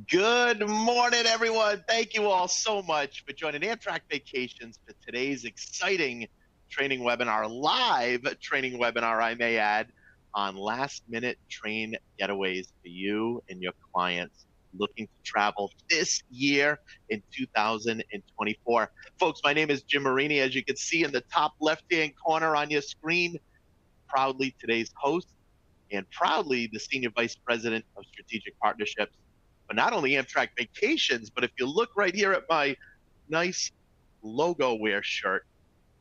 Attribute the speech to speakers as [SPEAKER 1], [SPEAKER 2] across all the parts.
[SPEAKER 1] Good morning, everyone. Thank you all so much for joining Amtrak Vacations for today's exciting training webinar, live training webinar, I may add, on last minute train getaways for you and your clients looking to travel this year in 2024. Folks, my name is Jim Marini. As you can see in the top left-hand corner on your screen, proudly today's host and proudly the Senior Vice President of Strategic Partnerships for not only Amtrak Vacations, but if you look right here at my nice logo wear shirt,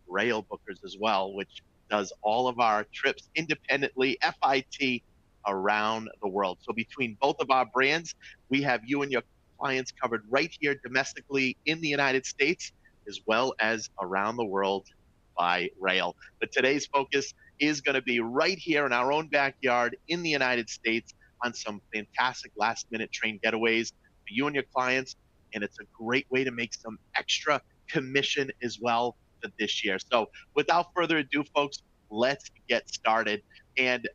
[SPEAKER 1] Rail Bookers as well, which does all of our trips independently, FIT, around the world. So between both of our brands, we have you and your clients covered right here domestically in the United States, as well as around the world by rail. But today's focus is going to be right here in our own backyard in the United States on some fantastic last minute train getaways for you and your clients. And it's a great way to make some extra commission as well for this year. So without further ado, folks, let's get started. And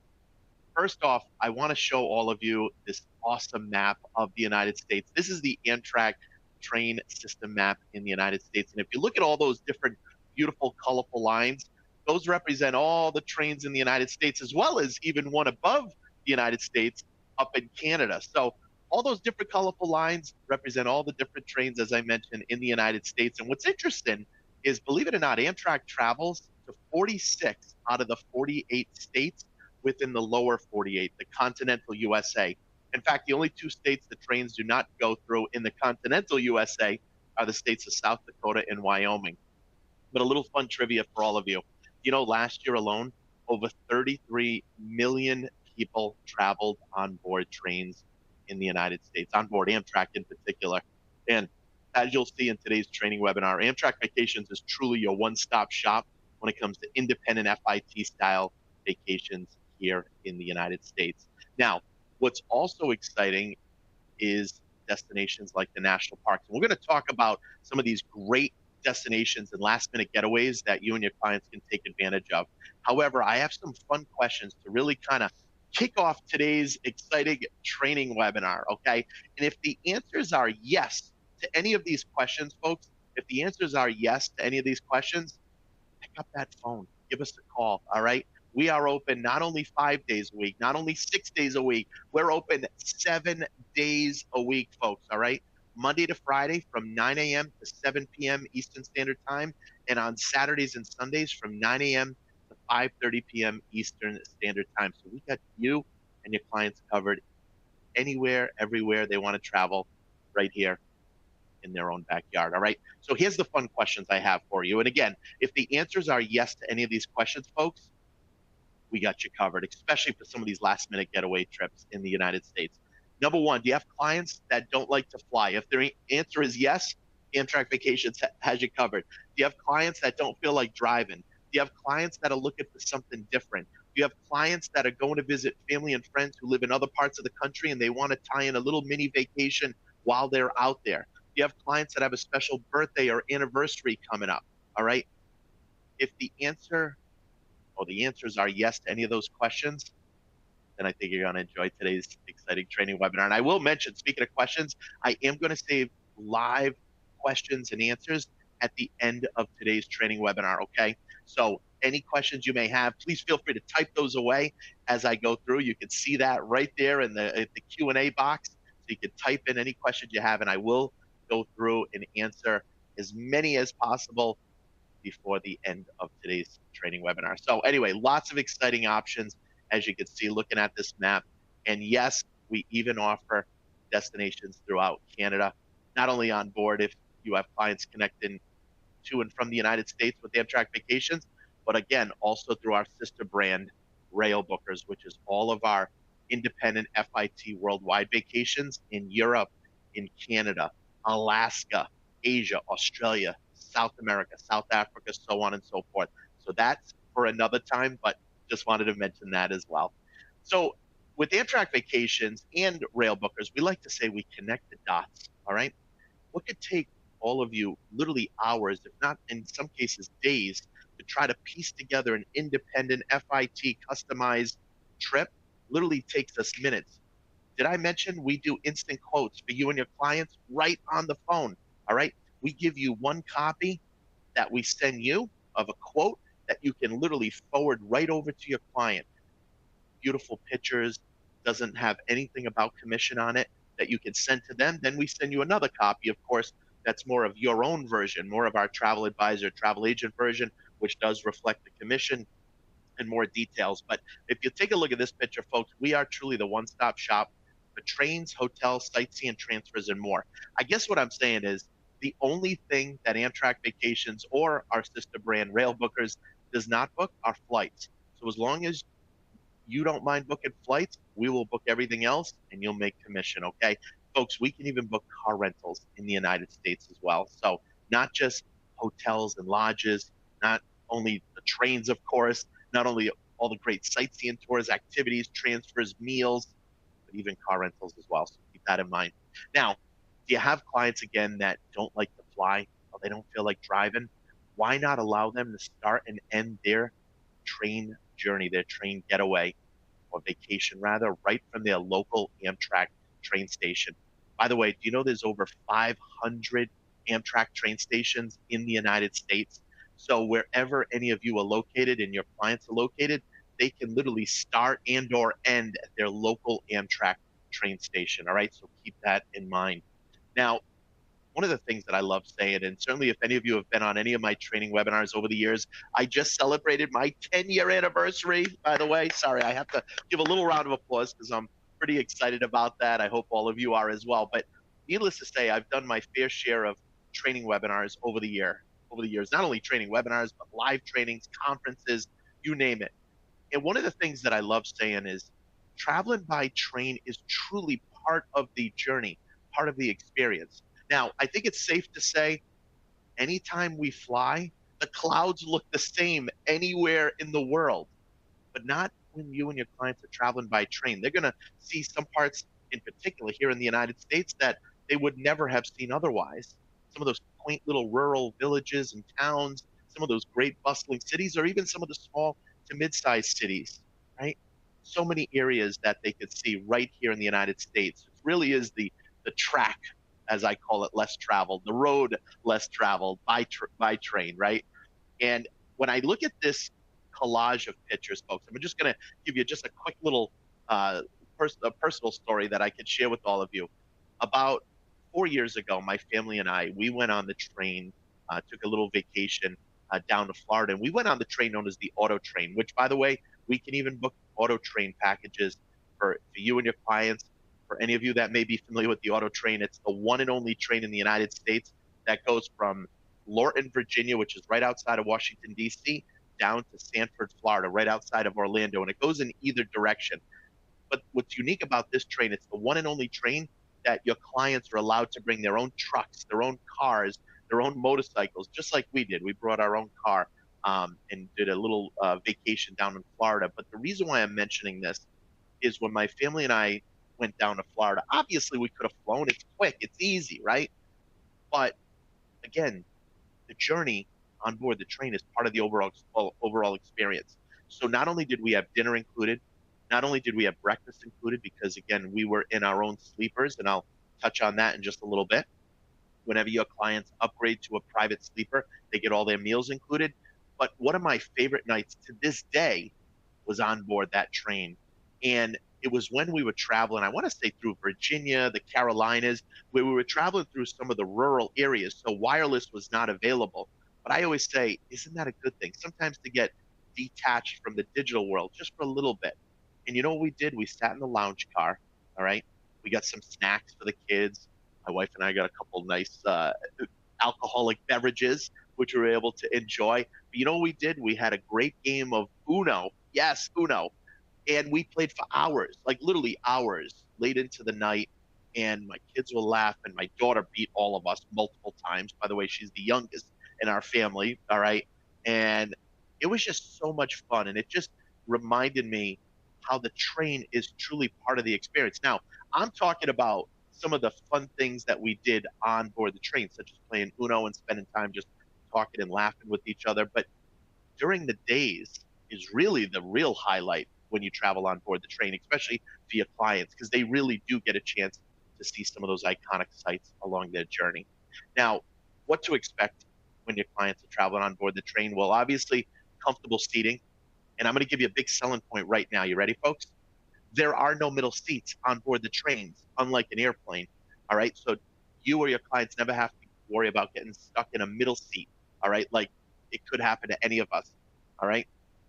[SPEAKER 1] first off, I want to show all of you this awesome map of the United States. This is the Amtrak train system map in the United States. And if you look at all those different beautiful, colorful lines, those represent all the trains in the United States, as well as even one above the United States up in Canada. So all those different colorful lines represent all the different trains, as I mentioned, in the United States. And what's interesting is, believe it or not, Amtrak travels to 46 out of the 48 states within the lower 48, the continental USA. In fact, the only two states the trains do not go through in the continental USA are the states of South Dakota and Wyoming. But a little fun trivia for all of you. You know, last year alone, over 33 million people traveled on board trains in the United States, on board Amtrak in particular. And as you'll see in today's training webinar, Amtrak Vacations is truly your one-stop shop when it comes to independent FIT style vacations here in the United States. Now, what's also exciting is destinations like the national parks. And we're going to talk about some of these great destinations and last minute getaways that you and your clients can take advantage of. However, I have some fun questions to really kind of kick off today's exciting training webinar, okay? And if the answers are yes to any of these questions, folks, if the answers are yes to any of these questions, pick up that phone, give us a call, all right? We are open not only 5 days a week, not only 6 days a week, we're open 7 days a week, folks, all right? Monday to Friday from 9 a.m. to 7 p.m. Eastern Standard Time, and on Saturdays and Sundays from 9 a.m. to 5:30 p.m. Eastern Standard Time. So we got you and your clients covered anywhere, everywhere they want to travel right here in their own backyard. All right. So here's the fun questions I have for you. And again, if the answers are yes to any of these questions, folks, we got you covered, especially for some of these last minute getaway trips in the United States. Number one, do you have clients that don't like to fly? If their answer is yes, Amtrak Vacations has you covered. Do you have clients that don't feel like driving? Do you have clients that are looking for something different? Do you have clients that are going to visit family and friends who live in other parts of the country and they want to tie in a little mini vacation while they're out there? Do you have clients that have a special birthday or anniversary coming up? All right. If the answers are yes to any of those questions, then I think you're going to enjoy today's exciting training webinar. And I will mention, speaking of questions, I am going to save live questions and answers at the end of today's training webinar, okay? So any questions you may have, please feel free to type those away as I go through. You can see that right there in the Q&A box. So you can type in any questions you have, and I will go through and answer as many as possible before the end of today's training webinar. So anyway, lots of exciting options, as you can see, looking at this map. And yes, we even offer destinations throughout Canada, not only on board if you have clients connecting to and from the United States with Amtrak Vacations, but again, also through our sister brand, Rail Bookers, which is all of our independent FIT worldwide vacations in Europe, in Canada, Alaska, Asia, Australia, South America, South Africa, so on and so forth. So that's for another time, but just wanted to mention that as well. So with Amtrak Vacations and Rail Bookers, we like to say we connect the dots, all right? What could take all of you literally hours, if not in some cases days, to try to piece together an independent FIT customized trip literally takes us minutes Did I mention we do instant quotes for you and your clients right on the phone? All right. We give you one copy that we send you of a quote that you can literally forward right over to your client. Beautiful pictures, doesn't have anything about commission on it that you can send to them. Then we send you another copy, of course, that's more of your own version, more of our travel advisor, travel agent version, which does reflect the commission and more details. But if you take a look at this picture, folks, we are truly the one stop shop for trains, hotels, sightseeing, transfers, and more. I guess what I'm saying is the only thing that Amtrak Vacations or our sister brand Rail Bookers does not book are flights. So as long as you don't mind booking flights, we will book everything else and you'll make commission. Okay. Folks, we can even book car rentals in the United States as well. So, not just hotels and lodges, not only the trains, of course, not only all the great sightseeing tours, activities, transfers, meals, but even car rentals as well. So, keep that in mind. Now, do you have clients again that don't like to fly or they don't feel like driving? Why not allow them to start and end their train journey, their train getaway or vacation rather, right from their local Amtrak train station? By the way, do you know there's over 500 Amtrak train stations in the United States? So wherever any of you are located and your clients are located, they can literally start and or end at their local Amtrak train station. All right, so keep that in mind. Now, one of the things that I love saying, and certainly if any of you have been on any of my training webinars over the years, I just celebrated my 10-year anniversary, by the way. Sorry, I have to give a little round of applause because I'm pretty excited about that. I hope all of you are as well. But needless to say, I've done my fair share of training webinars over the years, not only training webinars, but live trainings, conferences, you name it. And one of the things that I love saying is traveling by train is truly part of the journey, part of the experience. Now, I think it's safe to say anytime we fly, the clouds look the same anywhere in the world, but not when you and your clients are traveling by train. They're going to see some parts in particular here in the United States that they would never have seen otherwise. Some of those quaint little rural villages and towns, some of those great bustling cities, or even some of the small to mid-sized cities, right? So many areas that they could see right here in the United States. It really is the track, as I call it, less traveled, the road less traveled by train, right? And when I look at this collage of pictures, folks, I'm just going to give you just a quick little uh, a personal story that I could share with all of you. About 4 years ago, my family and I, we went on the train, took a little vacation down to Florida, and we went on the train known as the Auto Train, which, by the way, we can even book Auto Train packages for you and your clients. For any of you that may be familiar with the Auto Train, it's the one and only train in the United States that goes from Lorton, Virginia, which is right outside of Washington, D.C., down to Sanford, Florida, right outside of Orlando, and it goes in either direction. But what's unique about this train, it's the one and only train that your clients are allowed to bring their own trucks, their own cars, their own motorcycles, just like we did. We brought our own car and did a little vacation down in Florida. But the reason why I'm mentioning this is when my family and I went down to Florida, obviously we could have flown. It's quick, it's easy, right? But again, the journey on board the train is part of the overall experience. So not only did we have dinner included, not only did we have breakfast included, because again we were in our own sleepers, and I'll touch on that in just a little bit. Whenever your clients upgrade to a private sleeper, they get all their meals included. But one of my favorite nights to this day was on board that train. And it was when we were traveling, I want to say through Virginia, the Carolinas, where we were traveling through some of the rural areas. So wireless was not available. But I always say, isn't that a good thing? Sometimes to get detached from the digital world just for a little bit. And you know what we did? We sat in the lounge car. All right. We got some snacks for the kids. My wife and I got a couple nice alcoholic beverages, which we were able to enjoy. But you know what we did? We had a great game of Uno. Yes, Uno, and we played for hours, like literally hours, late into the night. And my kids will laugh, and my daughter beat all of us multiple times. By the way, she's the youngest in our family. All right, and it was just so much fun, and it just reminded me how the train is truly part of the experience. Now, I'm talking about some of the fun things that we did on board the train, such as playing Uno and spending time just talking and laughing with each other. But during the days is really the real highlight when you travel on board the train, especially for your clients, because they really do get a chance to see some of those iconic sites along their journey. Now, what to expect when your clients are traveling on board the train? Well, obviously, comfortable seating. And I'm going to give you a big selling point right now. You ready, folks? There are no middle seats on board the trains, unlike an airplane. All right. So you or your clients never have to worry about getting stuck in a middle seat. All right. Like it could happen to any of us. All right.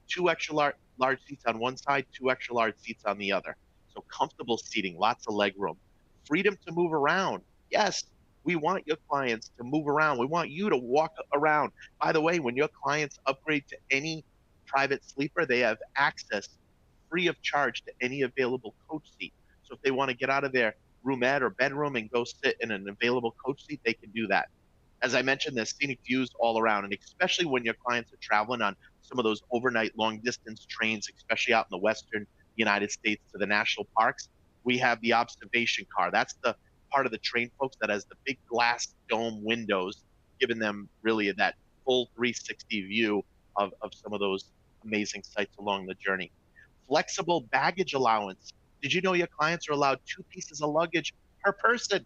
[SPEAKER 1] Two extra large seats on one side, two extra large seats on the other. So comfortable seating, lots of leg room, freedom to move around. Yes, we want your clients to move around. We want you to walk around. By the way, when your clients upgrade to any private sleeper, they have access free of charge to any available coach seat. So if they want to get out of their roomette or bedroom and go sit in an available coach seat, they can do that. As I mentioned, there's scenic views all around, and especially when your clients are traveling on some of those overnight long distance trains, especially out in the Western United States to the national parks, we have the observation car. That's the part of the train, folks, that has the big glass dome windows, giving them really that full 360 view of some of those amazing sites along the journey. Flexible baggage allowance. Did you know your clients are allowed 2 pieces of luggage per person?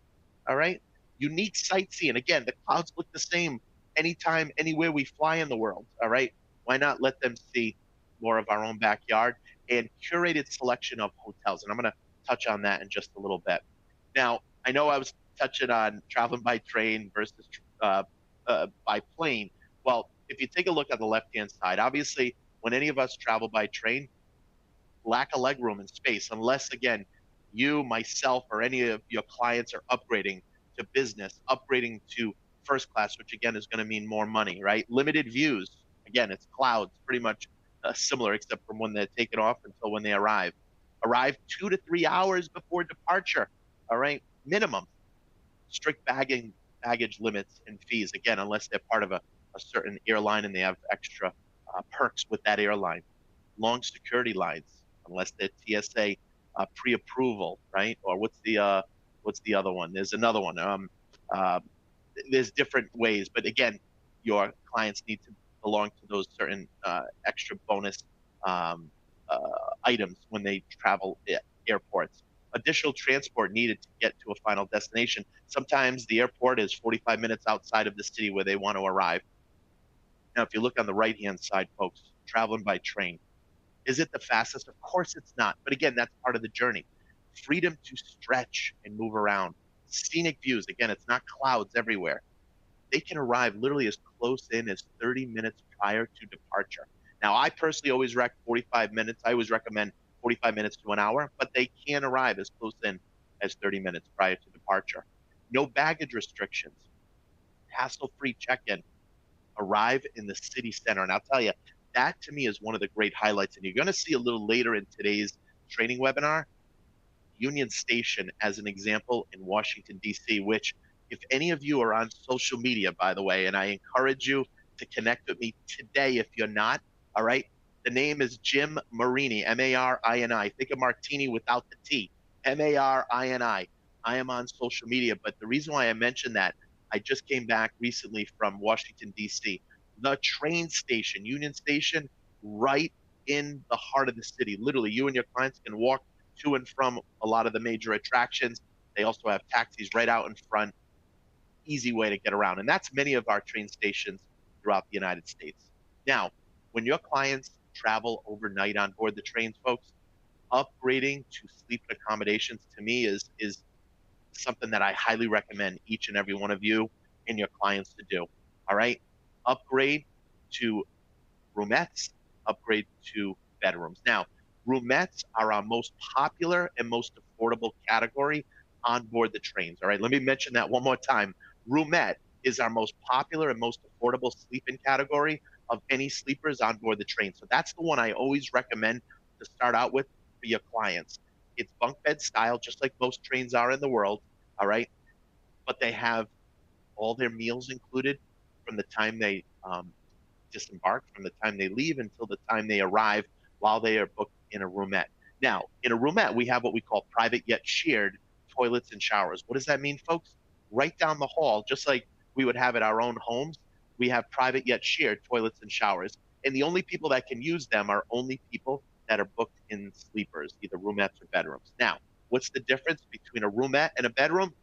[SPEAKER 1] All right. Unique sightseeing. Again, the clouds look the same anytime, anywhere we fly in the world. All right. Why not let them see more of our own backyard and curated selection of hotels? And I'm going to touch on that in just a little bit. Now, I know I was touching on traveling by train versus by plane. Well, if you take a look at the left-hand side, obviously, when any of us travel by train, lack of legroom and space, unless, again, you, myself, or any of your clients are upgrading to business, upgrading to first class, which, again, is going to mean more money, right? Limited views. Again, it's clouds, pretty much similar, except from when they're taken off until when they arrive. Arrive 2 to 3 hours before departure, all right? Minimum. Strict baggage limits and fees, again, unless they're part of a certain airline and they have extra perks with that airline. Long security lines, unless they're TSA pre-approval, right? Or what's the other one? There's another one. There's different ways, but again, your clients need to belong to those certain extra bonus um, uh, items when they travel airports. Additional transport needed to get to a final destination. Sometimes the airport is 45 minutes outside of the city where they want to arrive. Now, if you look on the right-hand side, folks, traveling by train, is it the fastest? Of course it's not. But again, that's part of the journey. Freedom to stretch and move around. Scenic views. Again, it's not clouds everywhere. They can arrive literally as close in as 30 minutes prior to departure. Now, I personally always 45 minutes. I always recommend 45 minutes to an hour, but they can arrive as close in as 30 minutes prior to departure. No baggage restrictions. Hassle-free check-in. Arrive in the city center. And I'll tell you, that to me is one of the great highlights. And you're going to see a little later in today's training webinar, Union Station as an example in Washington, D.C., which if any of you are on social media, by the way, and I encourage you to connect with me today if you're not, all right? The name is Jim Marini, M-A-R-I-N-I. Think of martini without the T, M-A-R-I-N-I. I am on social media, but the reason why I mentioned that, I just came back recently from Washington, D.C. The train station, Union Station, right in the heart of the city. Literally, you and your clients can walk to and from a lot of the major attractions. They also have taxis right out in front. Easy way to get around. And that's many of our train stations throughout the United States. Now, when your clients travel overnight on board the trains, folks, upgrading to sleep accommodations to me is something that I highly recommend each and every one of you and your clients to do. All right? Upgrade to roomettes, upgrade to bedrooms. Now, roomettes are our most popular and most affordable category on board the trains. All right, let me mention that one more time. Roomette is our most popular and most affordable sleeping category of any sleepers on board the train. So that's the one I always recommend to start out with for your clients. It's bunk bed style, just like most trains are in the world. All right, but they have all their meals included from the time they disembark, from the time they leave until the time they arrive, while they are booked in a roomette. Now, in a roomette, we have what we call private yet shared toilets and showers. What does that mean, folks? Right down the hall, just like we would have at our own homes, we have private yet shared toilets and showers. And the only people that can use them are only people that are booked in sleepers, either roomettes or bedrooms. Now, what's the difference between a roomette and a bedroom?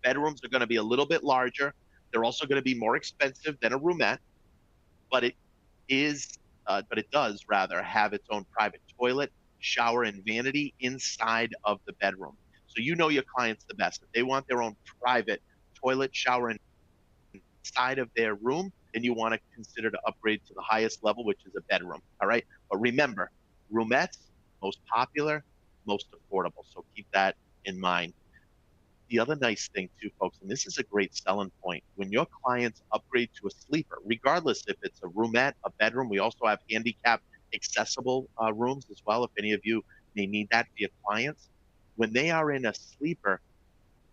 [SPEAKER 1] Bedrooms are going to be a little bit larger. They're also going to be more expensive than a roomette, but it does rather have its own private toilet, shower, and vanity inside of the bedroom. So you know your clients the best. If they want their own private toilet, shower, and inside of their room, then you want to consider to upgrade to the highest level, which is a bedroom. All right. But remember, roomettes, most popular, most affordable. So keep that in mind. The other nice thing too, folks, and this is a great selling point, when your clients upgrade to a sleeper, regardless if it's a roomette, a bedroom, we also have handicap accessible rooms as well. If any of you may need that for your clients, when they are in a sleeper,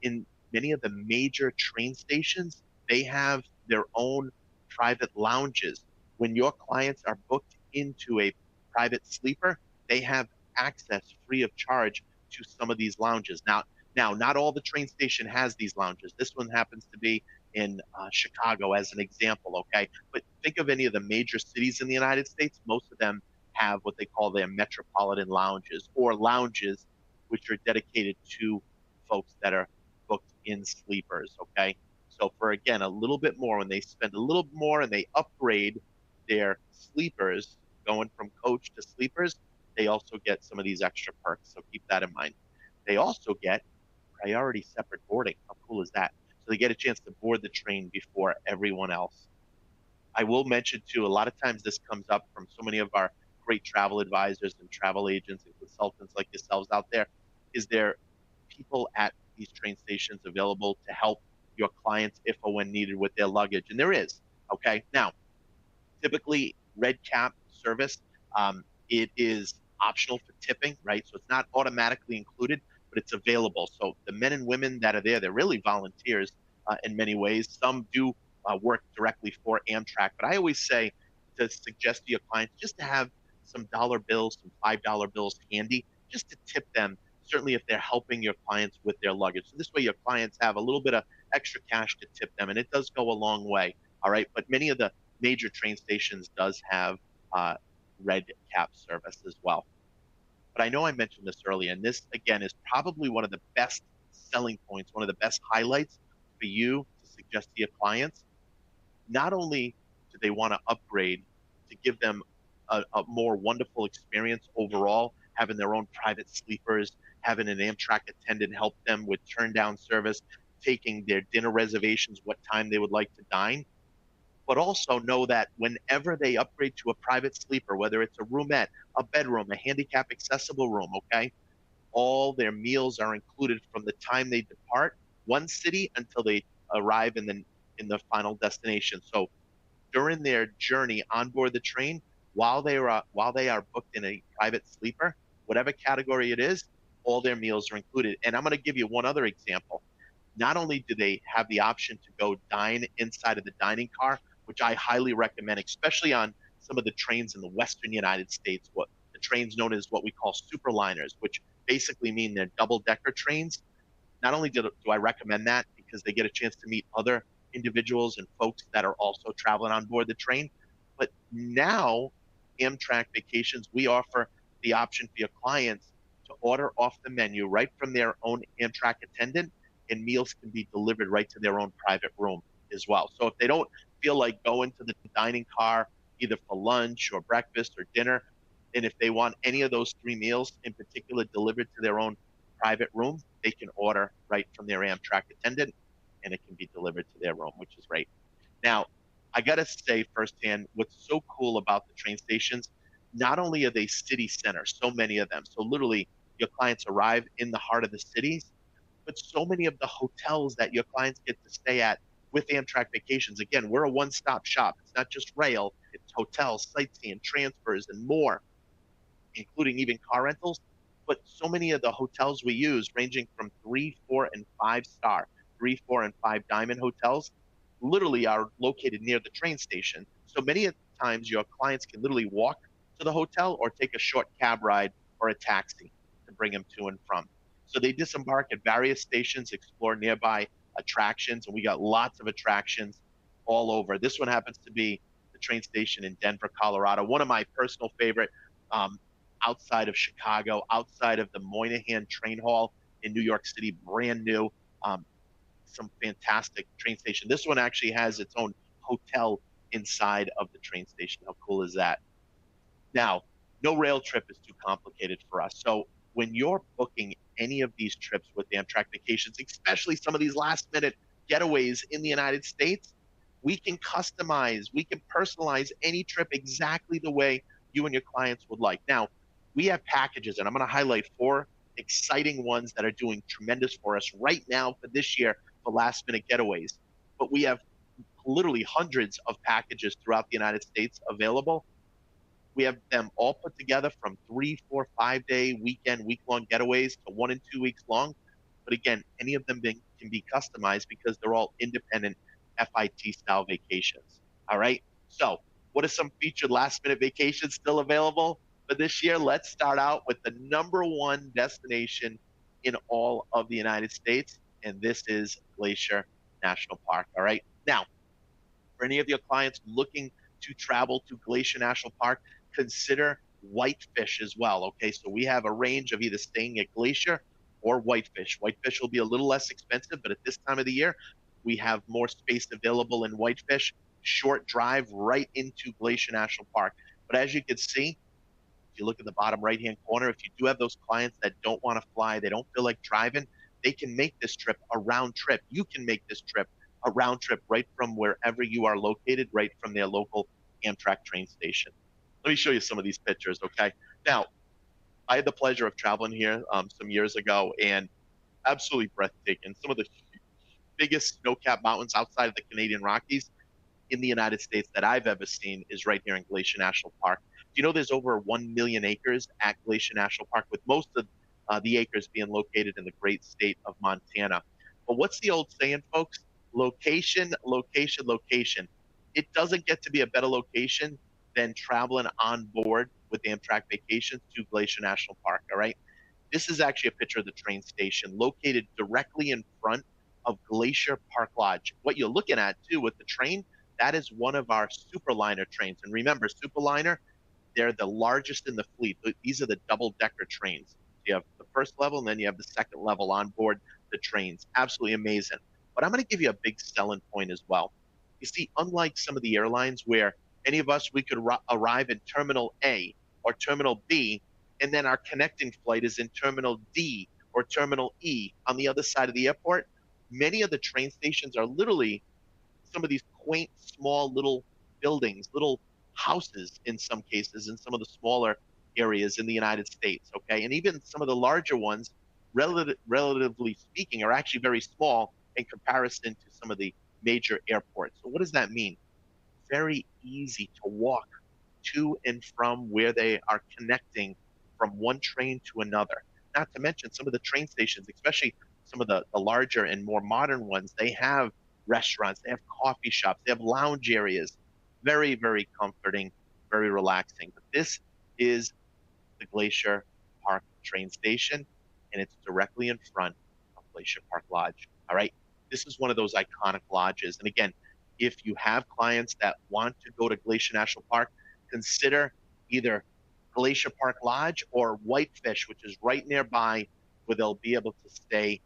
[SPEAKER 1] in many of the major train stations, they have their own private lounges. When your clients are booked into a private sleeper, they have access free of charge to some of these lounges. Now, not all the train station has these lounges. This one happens to be in Chicago as an example, okay? But think of any of the major cities in the United States. Most of them have what they call their metropolitan lounges or lounges which are dedicated to folks that are booked in sleepers, okay? So for, again, a little bit more, when they spend a little more and they upgrade their sleepers, going from coach to sleepers, they also get some of these extra perks. So keep that in mind. They also get priority separate boarding. How cool is that? So they get a chance to board the train before everyone else. I will mention too, a lot of times this comes up from so many of our great travel advisors and travel agents and consultants like yourselves out there. Is there people at these train stations available to help your clients if or when needed with their luggage? And there is. Okay. Now, typically red cap service, it is optional for tipping, right? So it's not automatically included, but it's available. So the men and women that are there, they're really volunteers in many ways. Some do work directly for Amtrak, but I always say to suggest to your clients just to have some dollar bills, some $5 bills handy, just to tip them, certainly if they're helping your clients with their luggage. So this way your clients have a little bit of extra cash to tip them, and it does go a long way. All right. But many of the major train stations does have red cap service as well. But I know I mentioned this earlier, and this again is probably one of the best selling points, one of the best highlights for you to suggest to your clients. Not only do they want to upgrade to give them a more wonderful experience overall, having their own private sleepers, having an Amtrak attendant help them with turn down service, taking their dinner reservations, what time they would like to dine, but also know that whenever they upgrade to a private sleeper, whether it's a roomette, a bedroom, a handicap accessible room, okay, all their meals are included from the time they depart one city until they arrive in the final destination. So during their journey on board the train, while they are booked in a private sleeper, whatever category it is, all their meals are included. And I'm going to give you one other example. Not only do they have the option to go dine inside of the dining car, which I highly recommend, especially on some of the trains in the Western United States, what the trains known as what we call superliners, which basically mean they're double-decker trains. Not only do I recommend that because they get a chance to meet other individuals and folks that are also traveling on board the train, but now Amtrak Vacations, we offer the option for your clients to order off the menu right from their own Amtrak attendant, and meals can be delivered right to their own private room as well. So if they don't feel like going to the dining car either for lunch or breakfast or dinner, and if they want any of those three meals in particular delivered to their own private room, they can order right from their Amtrak attendant and it can be delivered to their room, which is great. Now, I got to say firsthand, what's so cool about the train stations, not only are they city centers, so many of them, so literally your clients arrive in the heart of the cities, but so many of the hotels that your clients get to stay at with Amtrak Vacations, again, we're a one-stop shop. It's not just rail, it's hotels, sightseeing, transfers, and more, including even car rentals. But so many of the hotels we use, ranging from 3, 4, and 5 star, 3, 4, and 5 diamond hotels, literally are located near the train station. So many of the times your clients can literally walk to the hotel or take a short cab ride or a taxi to bring them to and from. So they disembark at various stations, explore nearby attractions, and we got lots of attractions all over. This one happens to be the train station in Denver, Colorado. One of my personal favorite. outside of Chicago, outside of the Moynihan Train Hall in New York City, brand new. Um, some fantastic train station. This one actually has its own hotel inside of the train station. How cool is that? Now, no rail trip is too complicated for us. So when you're booking any of these trips with Amtrak Vacations, especially some of these last minute getaways in the United States, we can customize, we can personalize any trip exactly the way you and your clients would like. Now, we have packages, and I'm going to highlight four exciting ones that are doing tremendous for us right now for this year for last minute getaways. But we have literally hundreds of packages throughout the United States available. We have them all put together from 3, 4, 5 day, weekend, week-long getaways to 1 and 2 weeks long. But again, any of them can be customized because they're all independent FIT style vacations. All right. So, what are some featured last minute vacations still available for this year? Let's start out with the number one destination in all of the United States, and this is Glacier National Park. All right. Now, for any of your clients looking to travel to Glacier National Park, consider Whitefish as well. Okay, so we have a range of either staying at Glacier or Whitefish. Whitefish will be a little less expensive, but at this time of the year, we have more space available in Whitefish. Short drive right into Glacier National Park. But as you can see, if you look at the bottom right-hand corner, if you do have those clients that don't want to fly, they don't feel like driving, they can make this trip a round trip. You can make this trip a round trip right from wherever you are located, right from their local Amtrak train station. Let me show you some of these pictures, okay? Now, I had the pleasure of traveling here some years ago, and absolutely breathtaking. Some of the biggest snow-capped mountains outside of the Canadian Rockies in the United States that I've ever seen is right here in Glacier National Park. Do you know there's over 1 million acres at Glacier National Park, with most of the acres being located in the great state of Montana? But what's the old saying, folks? Location, location, location. It doesn't get to be a better location than traveling on board with Amtrak Vacations to Glacier National Park, all right? This is actually a picture of the train station located directly in front of Glacier Park Lodge. What you're looking at, too, with the train, that is one of our Superliner trains. And remember, Superliner, they're the largest in the fleet. These are the double-decker trains. You have the first level, and then you have the second level on board the trains. Absolutely amazing. But I'm going to give you a big selling point as well. You see, unlike some of the airlines where any of us, we could arrive in Terminal A or Terminal B, and then our connecting flight is in Terminal D or Terminal E on the other side of the airport, many of the train stations are literally some of these quaint, small little buildings, little houses in some cases, in some of the smaller areas in the United States, okay? And even some of the larger ones, relatively speaking, are actually very small in comparison to some of the major airports. So what does that mean? Very easy to walk to and from where they are connecting from one train to another. Not to mention some of the train stations, especially some of the larger and more modern ones, they have restaurants, they have coffee shops, they have lounge areas. Very, very comforting, very relaxing. But this is the Glacier Park train station, and it's directly in front of Glacier Park Lodge. All right. This is one of those iconic lodges. And again, if you have clients that want to go to Glacier National Park, consider either Glacier Park Lodge or Whitefish, which is right nearby, where they'll be able to stay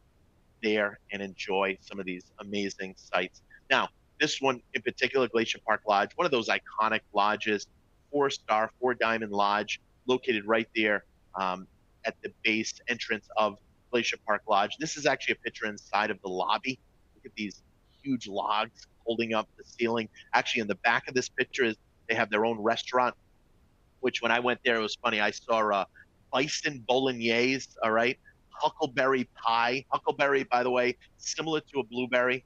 [SPEAKER 1] there and enjoy some of these amazing sights. Now, this one in particular, Glacier Park Lodge, one of those iconic lodges, 4-star, 4-diamond lodge, located right there at the base entrance of Glacier Park Lodge. This is actually a picture inside of the lobby. Look at these huge logs holding up the ceiling. Actually, in the back of this picture is they have their own restaurant, which when I went there, it was funny. I saw bison bolognese, all right, huckleberry pie. Huckleberry, by the way, similar to a blueberry,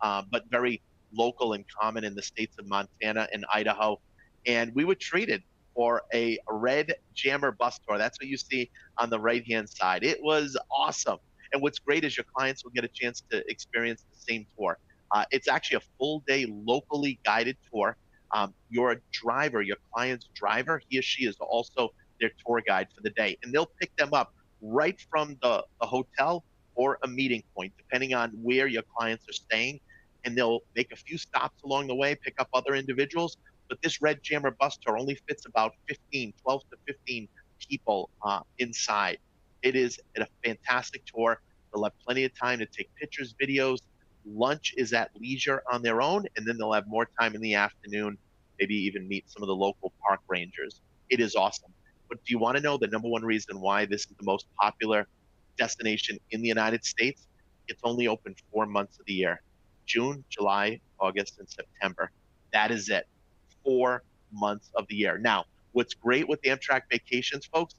[SPEAKER 1] but very local and common in the states of Montana and Idaho. And we were treated for a red jammer bus tour. That's what you see on the right-hand side. It was awesome. And what's great is your clients will get a chance to experience the same tour. It's actually a full day locally guided tour. Your driver, your client's driver, he or she is also their tour guide for the day. And they'll pick them up right from the hotel or a meeting point, depending on where your clients are staying. And they'll make a few stops along the way, pick up other individuals. But this Red Jammer bus tour only fits about 12 to 15 people inside. It is a fantastic tour. They'll have plenty of time to take pictures, videos. Lunch is at leisure on their own, and then they'll have more time in the afternoon, maybe even meet some of the local park rangers. It is awesome. But do you want to know the number one reason why this is the most popular destination in the United States? It's only open 4 months of the year: June, July, August, and September. That is it. 4 months of the year. Now, what's great with Amtrak Vacations, folks,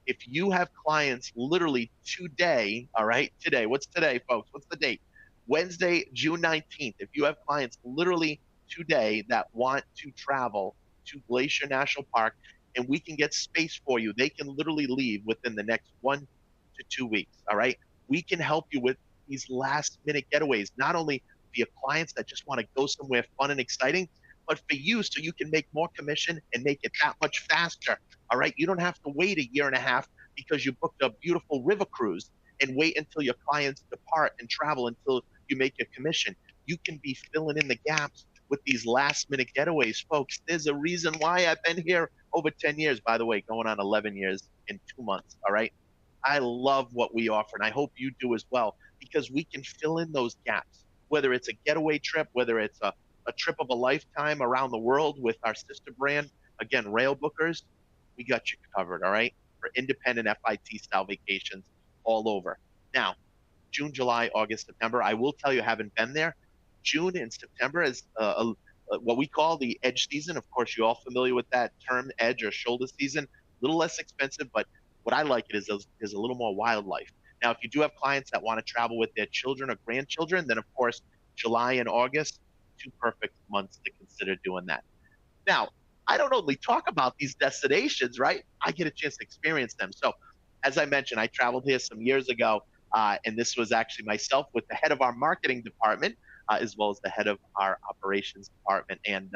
[SPEAKER 1] if you have clients literally today, all right, today, what's today, folks? What's the date? Wednesday, June 19th. If you have clients literally today that want to travel to Glacier National Park and we can get space for you, they can literally leave within the next 1 to 2 weeks, all right? We can help you with these last minute getaways, not only for your clients that just want to go somewhere fun and exciting, but for you so you can make more commission and make it that much faster. All right. You don't have to wait a year and a half because you booked a beautiful river cruise and wait until your clients depart and travel until you make your commission. You can be filling in the gaps with these last minute getaways, folks. There's a reason why I've been here over 10 years, by the way, going on 11 years in 2 months. All right. I love what we offer, and I hope you do as well, because we can fill in those gaps, whether it's a getaway trip, whether it's a trip of a lifetime around the world with our sister brand, again, Rail Bookers. We got you covered, all right, for independent FIT style vacations all over. Now, June, July, August, September, I will tell you, haven't been there. June and September is what we call the edge season. Of course, you're all familiar with that term, edge or shoulder season. A little less expensive, but what I like it is there's a little more wildlife. Now, if you do have clients that want to travel with their children or grandchildren, then of course, July and August, two perfect months to consider doing that. Now, I don't only talk about these destinations, right? I get a chance to experience them. So, as I mentioned, I traveled here some years ago, and this was actually myself with the head of our marketing department, as well as the head of our operations department. And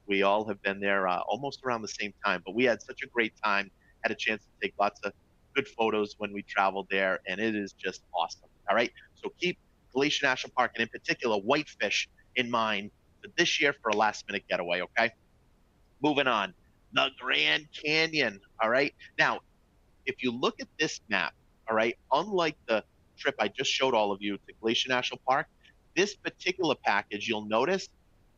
[SPEAKER 1] we all have been there almost around the same time. But we had such a great time, had a chance to take lots of good photos when we traveled there, and it is just awesome. All right. So keep Glacier National Park, and in particular, Whitefish, in mind for this year for a last minute getaway. Okay. Moving on, the Grand Canyon. All right. Now, if you look at this map, all right, unlike the trip I just showed all of you to Glacier National Park, this particular package, you'll notice,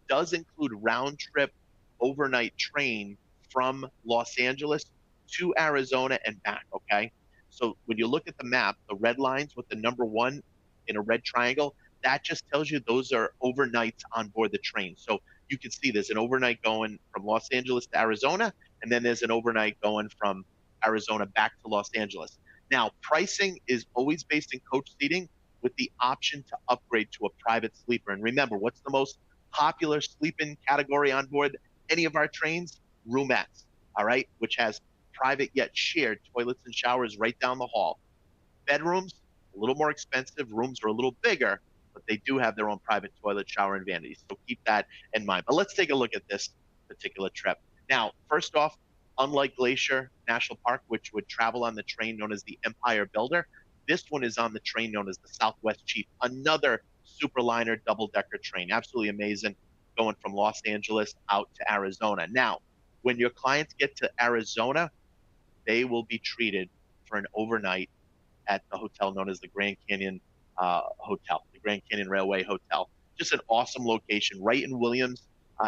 [SPEAKER 1] does include round trip overnight train from Los Angeles to Arizona and back. Okay. So when you look at the map, the red lines with the number one in a red triangle, that just tells you those are overnights on board the train. So you can see there's an overnight going from Los Angeles to Arizona, and then there's an overnight going from Arizona back to Los Angeles. Now, pricing is always based in coach seating with the option to upgrade to a private sleeper. And remember, what's the most popular sleep-in category on board any of our trains? Roomettes, all right, which has private yet shared toilets and showers right down the hall. Bedrooms, a little more expensive. Rooms are a little bigger, but they do have their own private toilet, shower, and vanities. So keep that in mind. But let's take a look at this particular trip. Now, first off, unlike Glacier National Park, which would travel on the train known as the Empire Builder, this one is on the train known as the Southwest Chief, another superliner double-decker train. Absolutely amazing, going from Los Angeles out to Arizona. Now, when your clients get to Arizona, they will be treated for an overnight at the hotel known as the Grand Canyon Hotel, the Grand Canyon Railway Hotel. Just an awesome location right in Williams,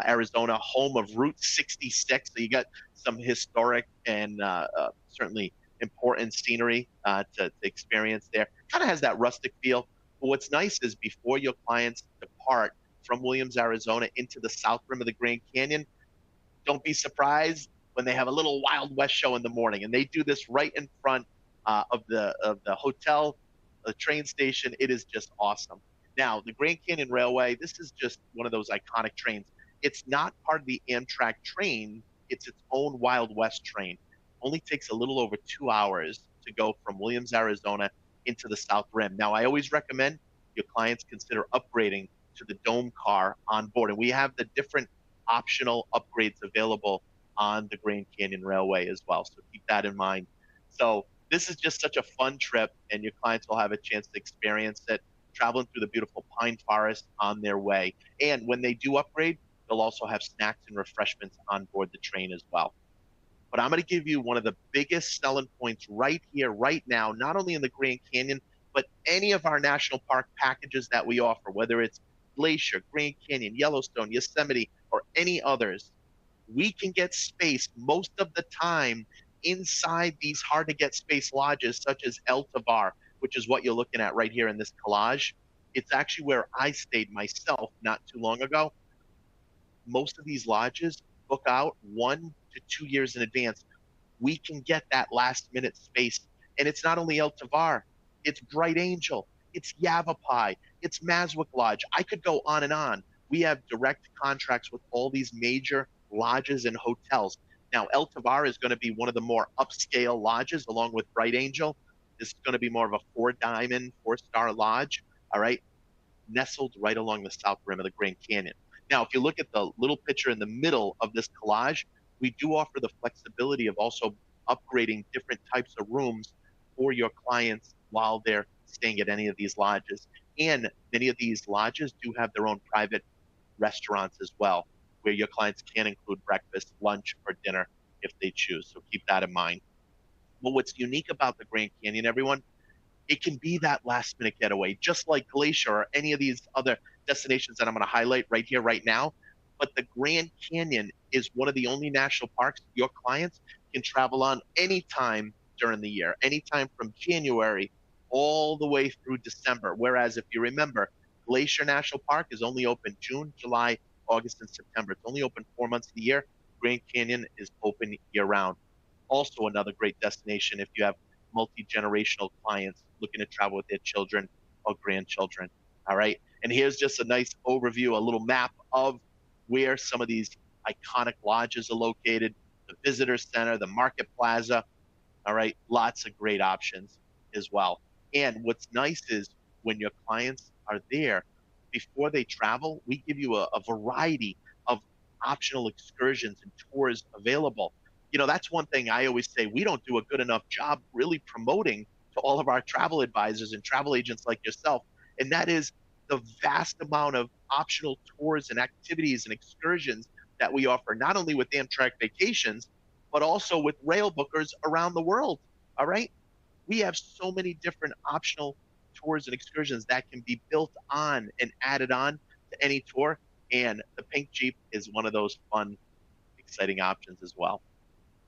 [SPEAKER 1] Arizona, home of Route 66. So you got some historic and certainly important scenery to experience there. Kind of has that rustic feel. But what's nice is before your clients depart from Williams, Arizona into the south rim of the Grand Canyon, don't be surprised when they have a little Wild West show in the morning. And they do this right in front of the hotel, the train station. It is just awesome. Now, the Grand Canyon Railway, this is just one of those iconic trains. It's not part of the Amtrak train. It's its own Wild West train. Only takes a little over 2 hours to go from Williams, Arizona into the South Rim. Now, I always recommend your clients consider upgrading to the dome car on board. And we have the different optional upgrades available on the Grand Canyon Railway as well. So keep that in mind. So this is just such a fun trip, and your clients will have a chance to experience it, traveling through the beautiful pine forest on their way. And when they do upgrade, they'll also have snacks and refreshments on board the train as well. But I'm going to give you one of the biggest selling points right here, right now, not only in the Grand Canyon, but any of our national park packages that we offer, whether it's Glacier, Grand Canyon, Yellowstone, Yosemite, or any others. We can get space most of the time inside these hard to get space lodges, such as El Tavar, which is what you're looking at right here in this collage. It's actually where I stayed myself not too long ago. Most of these lodges book out 1 to 2 years in advance. We can get that last minute space. And it's not only El Tavar, it's Bright Angel, it's Yavapai, it's Maswick Lodge. I could go on and on. We have direct contracts with all these major lodges and hotels. Now, El Tavar is going to be one of the more upscale lodges along with Bright Angel. This is going to be more of a four diamond, 4-star lodge. All right. Nestled right along the south rim of the Grand Canyon. Now, if you look at the little picture in the middle of this collage, we do offer the flexibility of also upgrading different types of rooms for your clients while they're staying at any of these lodges. And many of these lodges do have their own private restaurants as well, where your clients can include breakfast, lunch, or dinner if they choose. So keep that in mind. But what's unique about the Grand Canyon, everyone, it can be that last minute getaway, just like Glacier or any of these other destinations that I'm going to highlight right here, right now. But the Grand Canyon is one of the only national parks your clients can travel on anytime during the year, anytime from January all the way through December. Whereas if you remember, Glacier National Park is only open June, July, August, and September. It's only open 4 months of the year. Grand Canyon is open year round. Also another great destination if you have multi-generational clients looking to travel with their children or grandchildren. All right. And here's just a nice overview, a little map of where some of these iconic lodges are located, the visitor center, the market plaza. All right. Lots of great options as well. And what's nice is when your clients are there, before they travel, we give you a variety of optional excursions and tours available. That's one thing I always say we don't do a good enough job really promoting to all of our travel advisors and travel agents like yourself. And that is the vast amount of optional tours and activities and excursions that we offer, not only with Amtrak Vacations, but also with rail bookers around the world. All right. We have so many different optional tours and excursions that can be built on and added on to any tour. And the Pink Jeep is one of those fun, exciting options as well.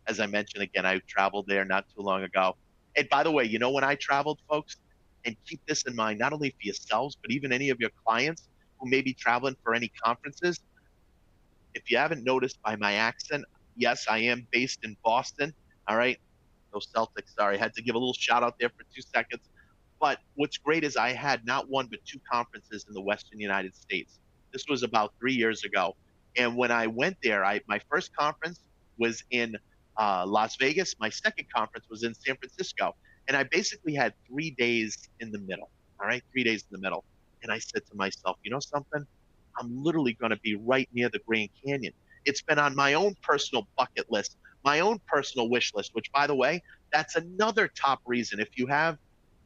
[SPEAKER 1] As I mentioned, again, I traveled there not too long ago. And by the way, when I traveled, folks, and keep this in mind, not only for yourselves, but even any of your clients who may be traveling for any conferences. If you haven't noticed by my accent, yes, I am based in Boston. All right. No Celtics, sorry. I had to give a little shout out there for 2 seconds. But what's great is I had not one, but two conferences in the Western United States. This was about 3 years ago. And when I went there, my first conference was in Las Vegas. My second conference was in San Francisco. And I basically had 3 days in the middle. All right, 3 days in the middle. And I said to myself, you know something? I'm literally going to be right near the Grand Canyon. It's been on my own personal bucket list, my own personal wish list, which, by the way, that's another top reason. If you have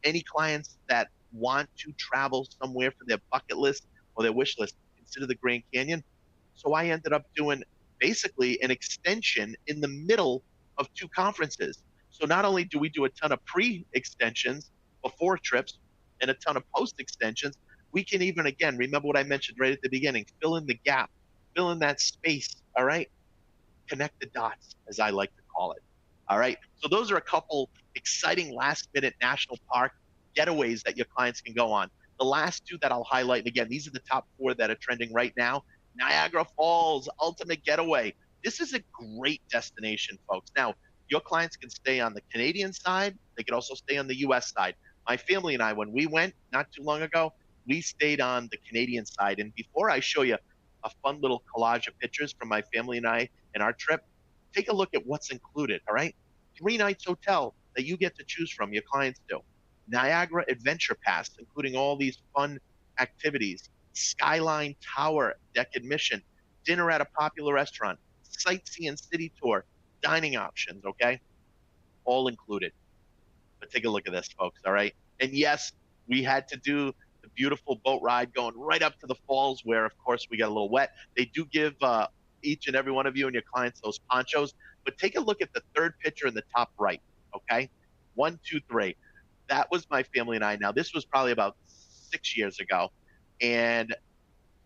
[SPEAKER 1] any clients that want to travel somewhere for their bucket list or their wish list, consider the Grand Canyon. So I ended up doing basically an extension in the middle of two conferences. So not only do we do a ton of pre-extensions before trips and a ton of post-extensions, we can even, again, remember what I mentioned right at the beginning, fill in the gap, fill in that space, all right? Connect the dots, as I like to call it. All right. So those are a couple exciting last minute national park getaways that your clients can go on. The last two that I'll highlight, and again, these are the top four that are trending right now. Niagara Falls, Ultimate Getaway. This is a great destination, folks. Now, your clients can stay on the Canadian side. They can also stay on the US side. My family and I, when we went not too long ago, we stayed on the Canadian side. And before I show you a fun little collage of pictures from my family and I in our trip, take a look at what's included, all right? 3 nights hotel that you get to choose from, your clients do. Niagara Adventure Pass, including all these fun activities. Skyline Tower deck admission, dinner at a popular restaurant, sightseeing city tour, dining options, okay? All included. But take a look at this, folks, all right? And yes, we had to do the beautiful boat ride going right up to the falls where, of course, we got a little wet. They do give each and every one of you and your clients those ponchos. But take a look at the third picture in the top right, okay? One, two, three. That was my family and I. Now, this was probably about 6 years ago. And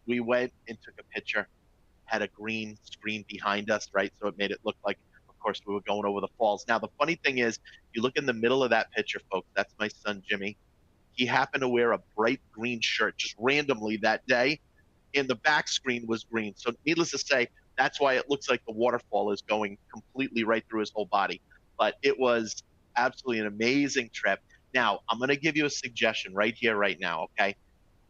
[SPEAKER 1] we went and took a picture, had a green screen behind us, right? So it made it look like, of course, we were going over the falls. Now, the funny thing is, you look in the middle of that picture, folks, that's my son, Jimmy. He happened to wear a bright green shirt just randomly that day, and the back screen was green. So, needless to say, that's why it looks like the waterfall is going completely right through his whole body. But it was absolutely an amazing trip. Now, I'm going to give you a suggestion right here, right now, okay?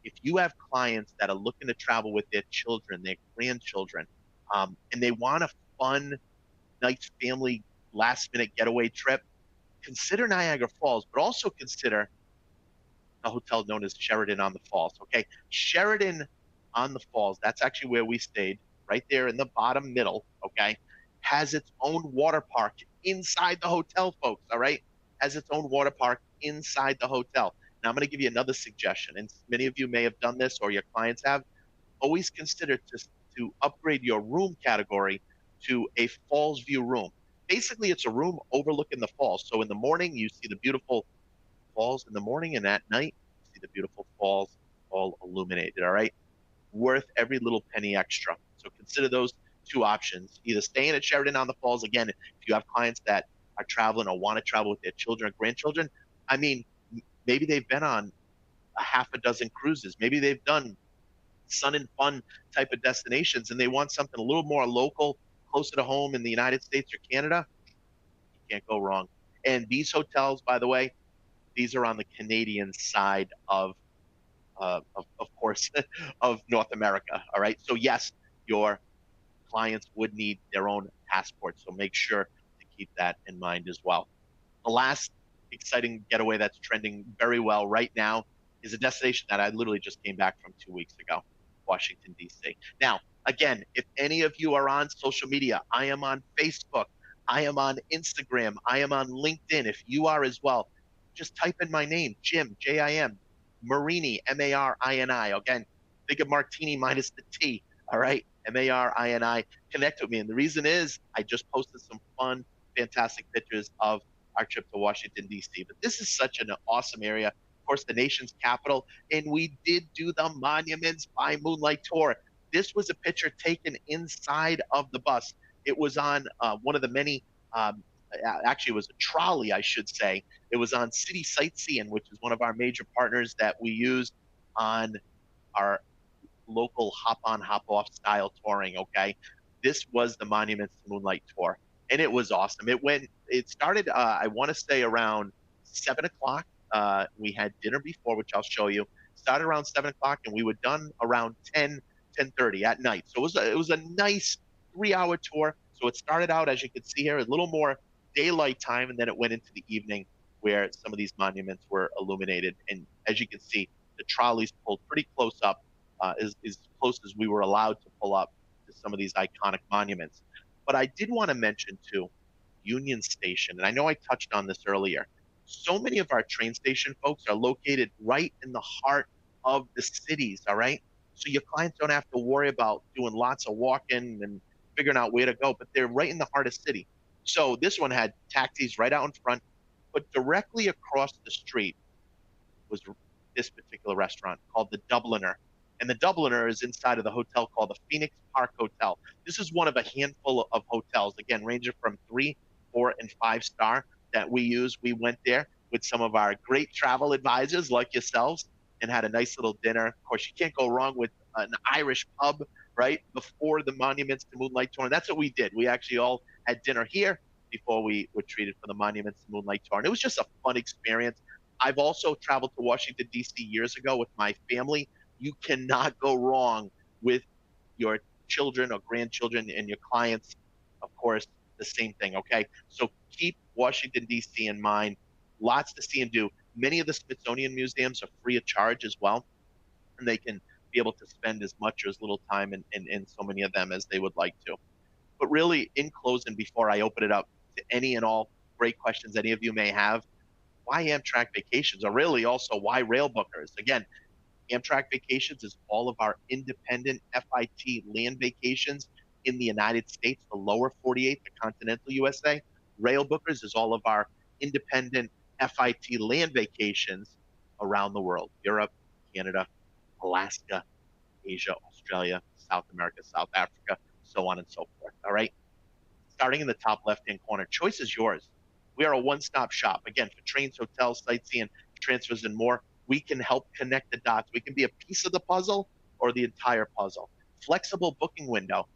[SPEAKER 1] If you have clients that are looking to travel with their children, their grandchildren, and they want a fun, nice family last minute getaway trip, consider Niagara Falls, but also consider a hotel known as Sheridan on the Falls. Okay, Sheridan on the Falls. That's actually where we stayed, right there in the bottom middle. Okay, has its own water park inside the hotel, folks. All right, has its own water park inside the hotel. Now I'm going to give you another suggestion, and many of you may have done this or your clients have. Always consider to upgrade your room category to a falls view room. Basically, it's a room overlooking the falls. So in the morning, you see the beautiful falls in the morning, and at night, you see the beautiful falls all illuminated. All right, worth every little penny extra. So consider those two options: either staying at Sheridan on the Falls. Again, if you have clients that are traveling or want to travel with their children or grandchildren, I mean, maybe they've been on a half a dozen cruises. Maybe they've done sun and fun type of destinations, and they want something a little more local, closer to home in the United States or Canada. You can't go wrong. And these hotels, by the way, these are on the Canadian side of course, of North America. All right. So yes, your clients would need their own passport. So make sure to keep that in mind as well. The last exciting getaway that's trending very well right now is a destination that I literally just came back from 2 weeks ago, Washington, D.C. Now, again, if any of you are on social media, I am on Facebook, I am on Instagram, I am on LinkedIn. If you are as well, just type in my name, Jim, Jim, Marini, Marini. Again, think of martini minus the T, all right? Marini. Connect with me. And the reason is I just posted some fun, fantastic pictures of our trip to Washington, D.C. But this is such an awesome area. Of course, the nation's capital. And we did do the Monuments by Moonlight tour. This was a picture taken inside of the bus. It was on one of the many, actually, it was a trolley, I should say. It was on City Sightseeing, which is one of our major partners that we use on our local hop on, hop off style touring. Okay. This was the Monuments to Moonlight tour, and it was awesome. It started, I want to say around 7 o'clock. We had dinner before, which I'll show you. Started around 7 o'clock, and we were done around 10:30 at night. So it was a nice 3 hour tour. So it started out, as you can see here, a little more daylight time, and then it went into the evening where some of these monuments were illuminated. And as you can see, the trolleys pulled pretty close up, as close as we were allowed to pull up to some of these iconic monuments. But I did want to mention too, Union Station, and I know I touched on this earlier. So many of our train station folks are located right in the heart of the cities, all right? So your clients don't have to worry about doing lots of walking and figuring out where to go, but they're right in the heart of the city. So this one had taxis right out in front, but directly across the street was this particular restaurant called the Dubliner. And the Dubliner is inside of the hotel called the Phoenix Park Hotel. This is one of a handful of hotels, again, ranging from 3, 4, and 5 star that we use. We went there with some of our great travel advisors like yourselves and had a nice little dinner. Of course, you can't go wrong with an Irish pub, right, before the Monuments to Moonlight tour. And that's what we did. We actually all had dinner here before we were treated for the Monuments to Moonlight tour. And it was just a fun experience. I've also traveled to Washington, D.C. years ago with my family. You cannot go wrong with your children or grandchildren and your clients. Of course, the same thing, okay? So keep Washington, D.C. in mind. Lots to see and do. Many of the Smithsonian museums are free of charge as well, and they can be able to spend as much or as little time in so many of them as they would like to. But really, in closing, before I open it up to any and all great questions any of you may have, why Amtrak Vacations, or really also why Rail Bookers? Again, Amtrak Vacations is all of our independent FIT land vacations. in the United States, the lower 48, the continental USA. Rail Bookers is all of our independent FIT land vacations around the world: Europe, Canada, Alaska, Asia, Australia, South America, South Africa, so on and so forth. All right. Starting in the top left-hand corner, choice is yours. We are a one-stop shop. Again, for trains, hotels, sightseeing, transfers, and more. We can help connect the dots. We can be a piece of the puzzle or the entire puzzle. Flexible booking window.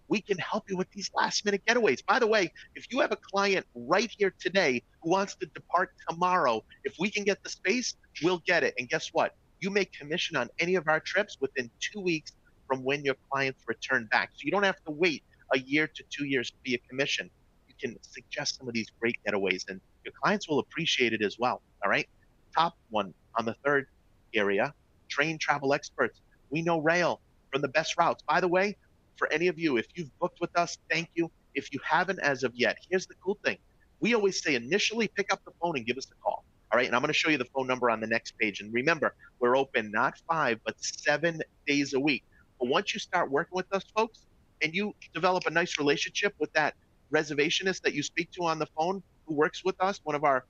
[SPEAKER 1] We can help you with these last-minute getaways. By the way, if you have a client right here today who wants to depart tomorrow, if we can get the space, we'll get it. And guess what? You make commission on any of our trips within 2 weeks from when your clients return back. So you don't have to wait a year to 2 years to be a commission. You can suggest some of these great getaways, and your clients will appreciate it as well. All right. Top one on the third area, train travel experts. We know rail from the best routes. By the way, for any of you, if you've booked with us, thank you. If you haven't as of yet, here's the cool thing. We always say initially pick up the phone and give us a call. All right. And I'm going to show you the phone number on the next page. And remember, we're open not 5, but 7 days a week. But once you start working with us, folks, and you develop a nice relationship with that reservationist that you speak to on the phone who works with us, one of our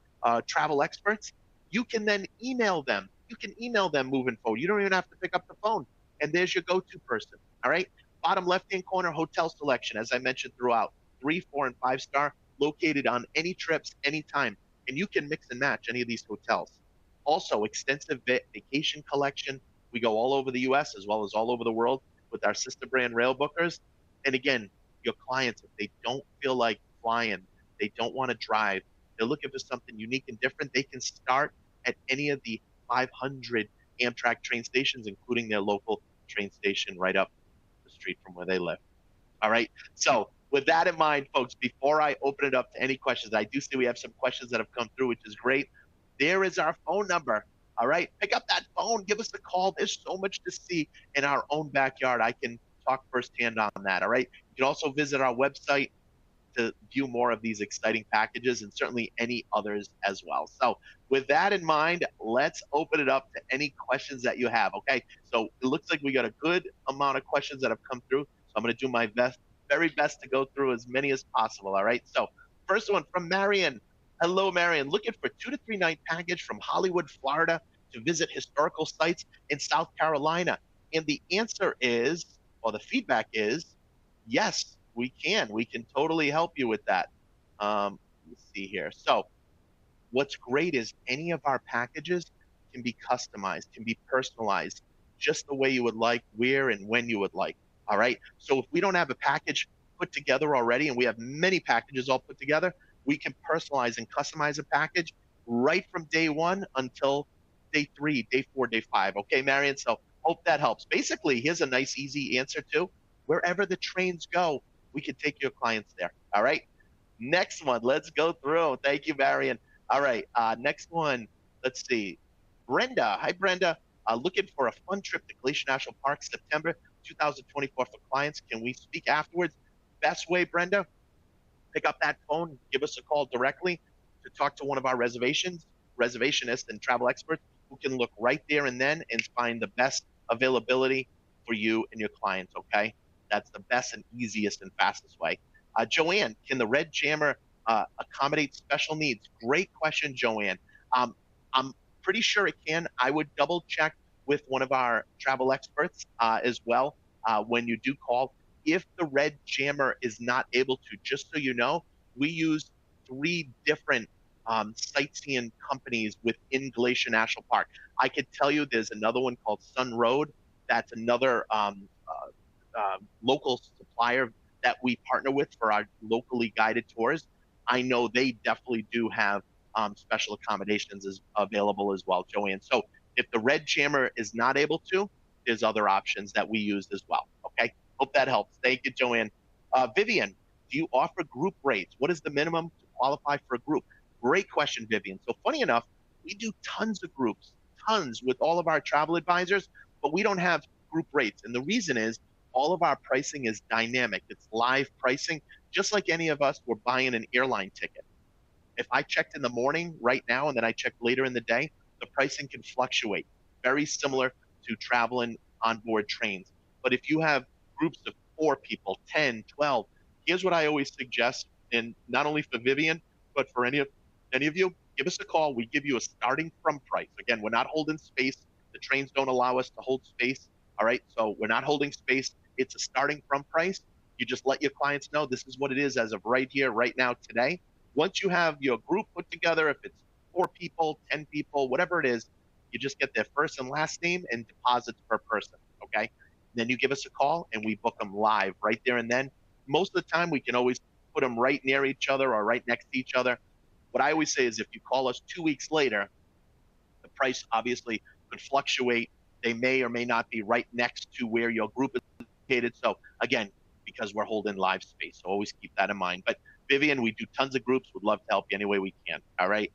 [SPEAKER 1] travel experts, you can then email them. You can email them moving forward. You don't even have to pick up the phone. And there's your go-to person. All right. Bottom left-hand corner, hotel selection, as I mentioned throughout, 3, 4, and 5-star, located on any trips, anytime. And you can mix and match any of these hotels. Also, extensive vacation collection. We go all over the U.S. as well as all over the world with our sister brand Rail Bookers. And again, your clients, if they don't feel like flying, they don't want to drive, they're looking for something unique and different, they can start at any of the 500 Amtrak train stations, including their local train station right up the street from where they live. All right. So with that in mind, folks, before I open it up to any questions, I do see we have some questions that have come through, which is great. There is our phone number. All right. Pick up that phone. Give us a call. There's so much to see in our own backyard. I can talk firsthand on that. All right. You can also visit our website to view more of these exciting packages and certainly any others as well. So with that in mind, let's open it up to any questions that you have. Okay. So it looks like we got a good amount of questions that have come through. So I'm going to do my very best to go through as many as possible. All right. So first one from Marion. Hello, Marion. Looking for 2 to 3 night package from Hollywood, Florida to visit historical sites in South Carolina. And the answer is, or the feedback is, yes, we can. We can totally help you with that. Let's see here. So what's great is any of our packages can be customized, can be personalized just the way you would like, where and when you would like. All right. So if we don't have a package put together already, and we have many packages all put together, we can personalize and customize a package right from day 1 until day 3, day 4, day 5. Okay, Marion? So hope that helps. Basically, here's a nice, easy answer too. Wherever the trains go, we can take your clients there. All right. Next one. Let's go through. Thank you, Marion. All right. Next one. Let's see. Brenda. Hi, Brenda. Looking for a fun trip to Glacier National Park, September 2024 for clients. Can we speak afterwards? Best way, Brenda, pick up that phone, give us a call directly to talk to one of our reservationists and travel experts who can look right there and then and find the best availability for you and your clients, okay? That's the best and easiest and fastest way. Joanne, can the Red Jammer accommodate special needs? Great question, Joanne. I'm pretty sure it can. I would double check with one of our travel experts as well when you do call. If the Red Jammer is not able to, just so you know, we use 3 different sightseeing companies within Glacier National Park. I could tell you there's another one called Sun Road. That's another local supplier that we partner with for our locally guided tours. I know they definitely do have special accommodations available as well, Joanne. So if the Red Jammer is not able to, there's other options that we use as well. Okay. Hope that helps. Thank you, Joanne. Vivian, do you offer group rates? What is the minimum to qualify for a group? Great question, Vivian. So funny enough, we do tons of groups, tons with all of our travel advisors, but we don't have group rates. And the reason is all of our pricing is dynamic. It's live pricing, just like any of us were buying an airline ticket. If I checked in the morning right now and then I checked later in the day, the pricing can fluctuate, very similar to traveling on board trains. But if you have groups of 4 people, 10, 12. Here's what I always suggest, and not only for Vivian, but for any of you, give us a call. We give you a starting from price. Again, we're not holding space. The trains don't allow us to hold space. All right, so we're not holding space. It's a starting from price. You just let your clients know this is what it is as of right here, right now, today. Once you have your group put together, if it's 4 people, 10 people, whatever it is, you just get their first and last name and deposits per person. Okay. Then you give us a call and we book them live right there and then. Most of the time, we can always put them right near each other or right next to each other. What I always say is if you call us 2 weeks later, the price obviously could fluctuate. They may or may not be right next to where your group is located. So again, because we're holding live space, so always keep that in mind. But Vivian, we do tons of groups. Would love to help you any way we can. All right.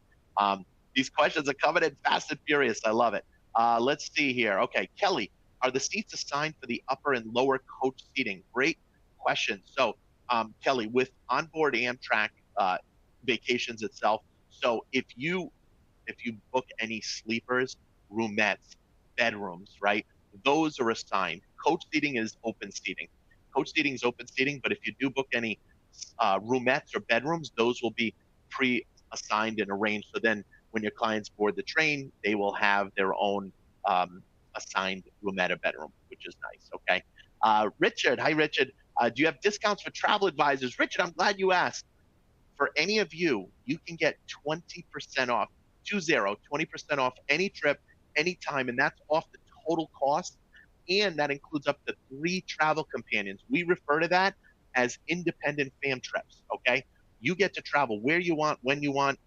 [SPEAKER 1] These questions are coming in fast and furious. I love it. Let's see here. Okay, Kelly, are the seats assigned for the upper and lower coach seating? Great question. So, Kelly, with onboard Amtrak Vacations itself, so if you book any sleepers, roomettes, bedrooms, right? Those are assigned. Coach seating is open seating. Coach seating is open seating, but if you do book any roomettes or bedrooms, those will be pre-assigned and arranged. So then when your clients board the train, they will have their own assigned roomette or bedroom, which is nice, okay? Richard, hi Richard. Do you have discounts for travel advisors? Richard, I'm glad you asked. For any of you, you can get 20% off, 20% off any trip, anytime, and that's off the total cost. And that includes up to 3 travel companions. We refer to that as independent fam trips, okay? You get to travel where you want, when you want,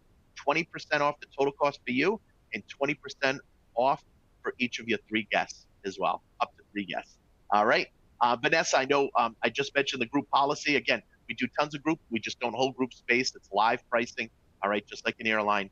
[SPEAKER 1] 20% off the total cost for you, and 20% off for each of your 3 guests as well, up to 3 guests. All right. Vanessa, I know I just mentioned the group policy. Again, we do tons of group. We just don't hold group space. It's live pricing. All right, just like an airline.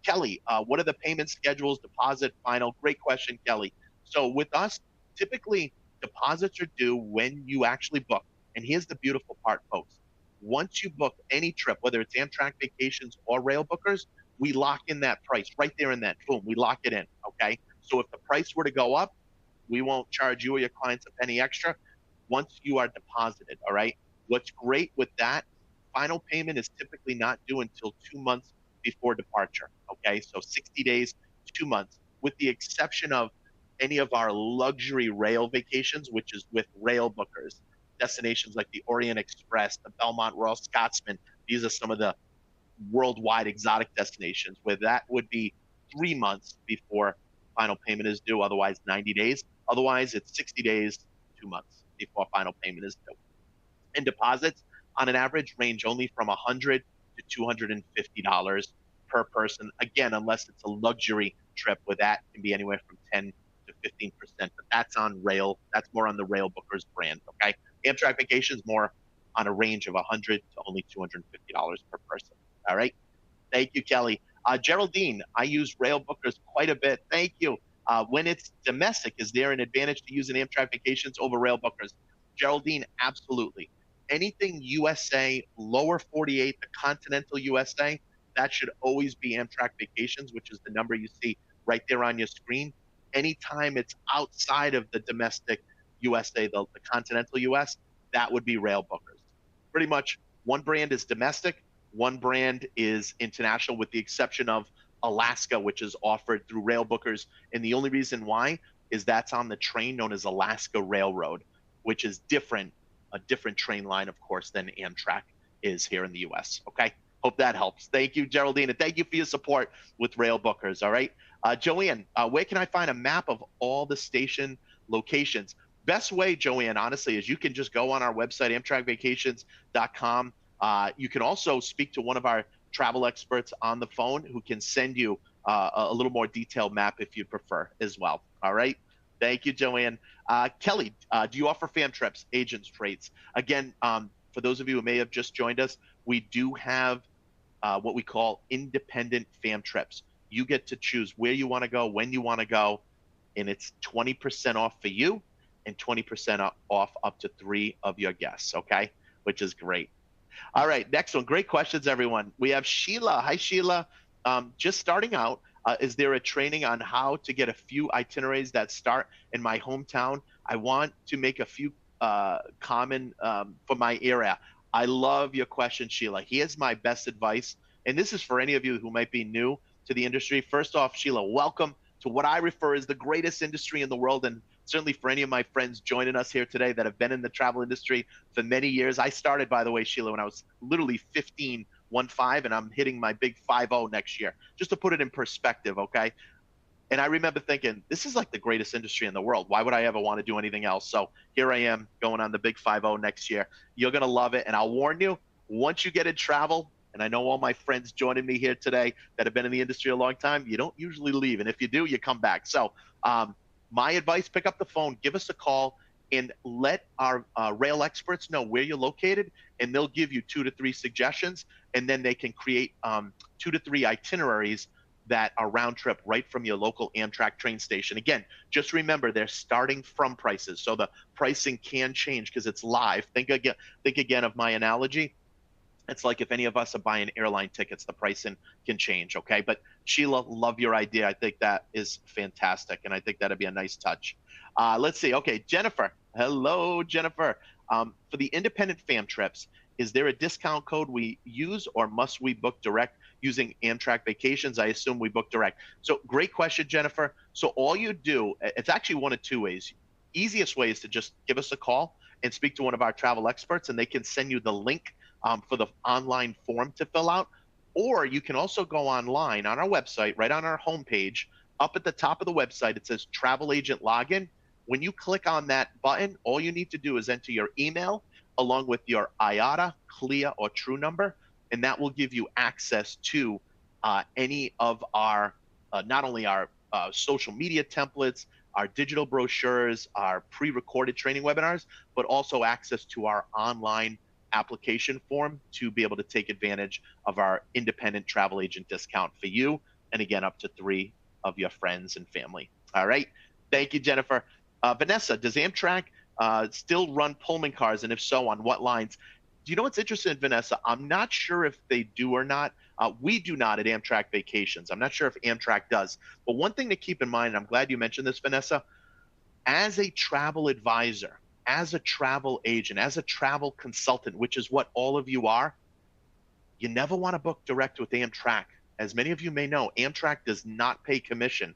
[SPEAKER 1] Kelly, what are the payment schedules, deposit, final? Great question, Kelly. So with us, typically deposits are due when you actually book. And here's the beautiful part, folks. Once you book any trip, whether it's Amtrak Vacations or Rail Bookers, we lock in that price right there and then. Boom, we lock it in, okay? So if the price were to go up, we won't charge you or your clients a penny extra once you are deposited, all right? What's great with that, final payment is typically not due until 2 months before departure, okay? So 60 days, 2 months, with the exception of any of our luxury rail vacations, which is with Rail Bookers. Destinations like the Orient Express, the Belmont Royal Scotsman. These are some of the worldwide exotic destinations where that would be 3 months before final payment is due, otherwise 90 days. Otherwise, it's 60 days, 2 months before final payment is due. And deposits, on an average, range only from $100 to $250 per person. Again, unless it's a luxury trip, where that can be anywhere from 10 to 15%. But that's on rail. That's more on the Rail Bookers brand. Okay, Amtrak Vacations more on a range of $100 to only $250 per person. All right. Thank you, Kelly. Geraldine, I use Rail Bookers quite a bit. Thank you. When it's domestic, is there an advantage to using Amtrak Vacations over Rail Bookers? Geraldine, absolutely. Anything USA, lower 48, the continental USA, that should always be Amtrak Vacations, which is the number you see right there on your screen. Anytime it's outside of the domestic USA, the continental US, that would be Rail Bookers. Pretty much one brand is domestic, one brand is international, with the exception of Alaska, which is offered through Rail Bookers. And the only reason why is that's on the train known as Alaska Railroad, which is different, a different train line, of course, than Amtrak is here in the US. Okay. Hope that helps. Thank you, Geraldine. And thank you for your support with Rail Bookers. All right. Joanne, where can I find a map of all the station locations? Best way, Joanne, honestly, is you can just go on our website, amtrakvacations.com. You can also speak to one of our travel experts on the phone who can send you a little more detailed map if you prefer as well. All right. Thank you, Joanne. Kelly, do you offer fam trips, agents, rates? Again, for those of you who may have just joined us, we do have what we call independent fam trips. You get to choose where you want to go, when you want to go, and it's 20% off for you and 20% off up to 3 of your guests, okay? Which is great. All right, next one. Great questions, everyone. We have Sheila. Hi, Sheila. Just starting out, is there a training on how to get a few itineraries that start in my hometown? I want to make a few common for my area. I love your question, Sheila. Here's my best advice, and this is for any of you who might be new to the industry. First off, Sheila, welcome to what I refer as the greatest industry in the world, and certainly for any of my friends joining us here today that have been in the travel industry for many years. I started, by the way, Sheila, when I was literally 15, 1-5, and I'm hitting my big 5-0 next year, just to put it in perspective, okay? And I remember thinking, this is like the greatest industry in the world. Why would I ever want to do anything else? So here I am going on the big 5-0 next year. You're going to love it. And I'll warn you, once you get in travel, and I know all my friends joining me here today that have been in the industry a long time, you don't usually leave. And if you do, you come back. So my advice, pick up the phone, give us a call, and let our rail experts know where you're located, and they'll give you 2 to 3 suggestions, and then they can create 2 to 3 itineraries that are round trip right from your local Amtrak train station. Again, just remember they're starting from prices, so the pricing can change because it's live. Think again of my analogy. It's like if any of us are buying airline tickets, the pricing can change, okay? But Sheila, love your idea. I think that is fantastic, and I think that'd be a nice touch. Let's see. Okay, Jennifer. Hello, Jennifer. For the independent fam trips, is there a discount code we use, or must we book direct using Amtrak Vacations? I assume we book direct. So great question, Jennifer. So all you do, it's actually one of 2 ways. Easiest way is to just give us a call and speak to one of our travel experts, and they can send you the link for the online form to fill out. Or you can also go online on our website, right on our homepage. Up at the top of the website, it says Travel Agent Login. When you click on that button, all you need to do is enter your email along with your IATA, CLIA, or True number, and that will give you access to any of our, not only our social media templates, our digital brochures, our pre-recorded training webinars, but also access to our online application form to be able to take advantage of our independent travel agent discount for you, and again, up to 3 of your friends and family. All right. Thank you, Jennifer. Vanessa, does Amtrak still run Pullman cars, and if so, on what lines? Do you know what's interesting, Vanessa? I'm not sure if they do or not. We do not at Amtrak Vacations. I'm not sure if Amtrak does. But one thing to keep in mind, and I'm glad you mentioned this, Vanessa, as a travel advisor, as a travel agent, as a travel consultant, which is what all of you are, you never want to book direct with Amtrak. As many of you may know, Amtrak does not pay commission.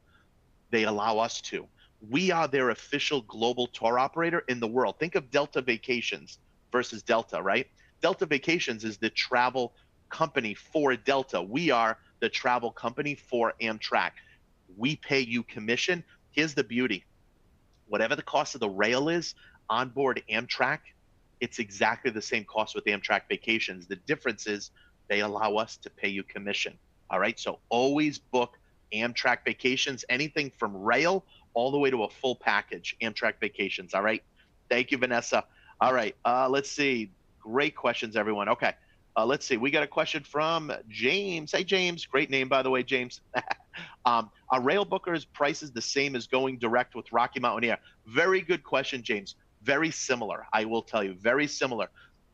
[SPEAKER 1] They allow us to. We are their official global tour operator in the world. Think of Delta Vacations versus Delta, right? Delta Vacations is the travel company for Delta. We are the travel company for Amtrak. We pay you commission. Here's the beauty. Whatever the cost of the rail is on board Amtrak, it's exactly the same cost with Amtrak Vacations. The difference is they allow us to pay you commission. All right, so always book Amtrak Vacations, anything from rail all the way to a full package, Amtrak Vacations. All right, thank you, Vanessa. All right, let's see. Great questions, everyone. Okay, let's see. We got a question from James. Hey, James. Great name, by the way, James. Are rail bookers prices the same as going direct with Rocky Mountain Air? Very good question, James. Very similar, I will tell you, very similar.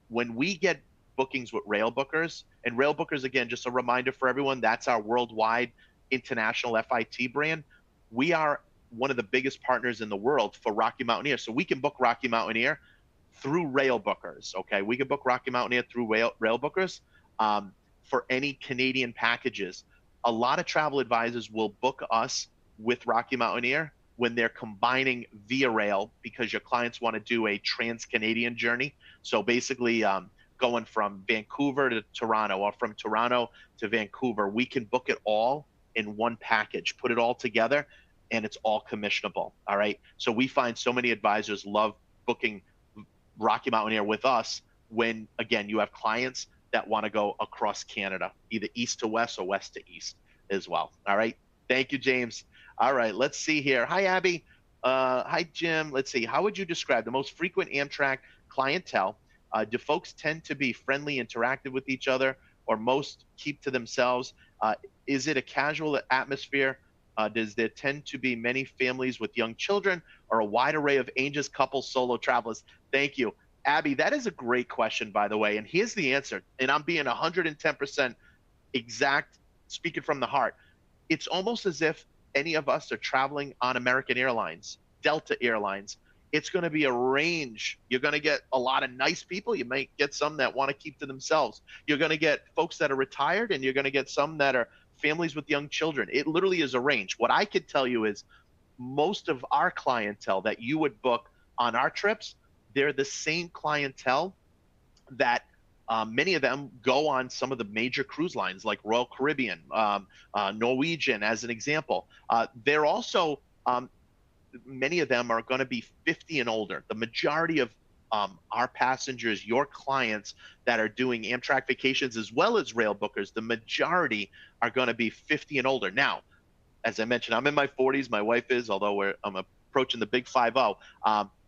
[SPEAKER 1] When we get bookings with rail bookers, and rail bookers, again, just a reminder for everyone, that's our worldwide international FIT brand. We are one of the biggest partners in the world for Rocky Mountain Air. So we can book Rocky Mountain Air through rail bookers, okay? We can book Rocky Mountain Air through rail bookers for any Canadian packages. A lot of travel advisors will book us with Rocky Mountain Air when they're combining via rail because your clients want to do a trans-Canadian journey. So basically going from Vancouver to Toronto or from Toronto to Vancouver, we can book it all in one package, put it all together, and it's all commissionable, all right? So we find so many advisors love booking Rocky Mountain Air with us when, again, you have clients that want to go across Canada, either east to west or west to east as well, all right? Thank you, James. All right, let's see here. Hi, Abby. Hi, Jim. Let's see. How would you describe the most frequent Amtrak clientele? Do folks tend to be friendly, interactive with each other, or most keep to themselves? Is it a casual atmosphere? Does there tend to be many families with young children, or a wide array of ages, couples, solo travelers? Thank you. Abby, that is a great question, by the way. And here's the answer. And I'm being 110% exact, speaking from the heart. It's almost as if any of us are traveling on American Airlines, Delta Airlines, it's going to be a range. You're going to get a lot of nice people. You might get some that want to keep to themselves. You're going to get folks that are retired, and you're going to get some that are families with young children. It literally is a range. What I could tell you is most of our clientele that you would book on our trips, they're the same clientele that many of them go on some of the major cruise lines like Royal Caribbean, Norwegian, as an example. They're also, many of them are going to be 50 and older. The majority of our passengers, your clients that are doing Amtrak Vacations as well as rail bookers, the majority are going to be 50 and older. Now, as I mentioned, I'm in my 40s. My wife is, although I'm approaching the big 50.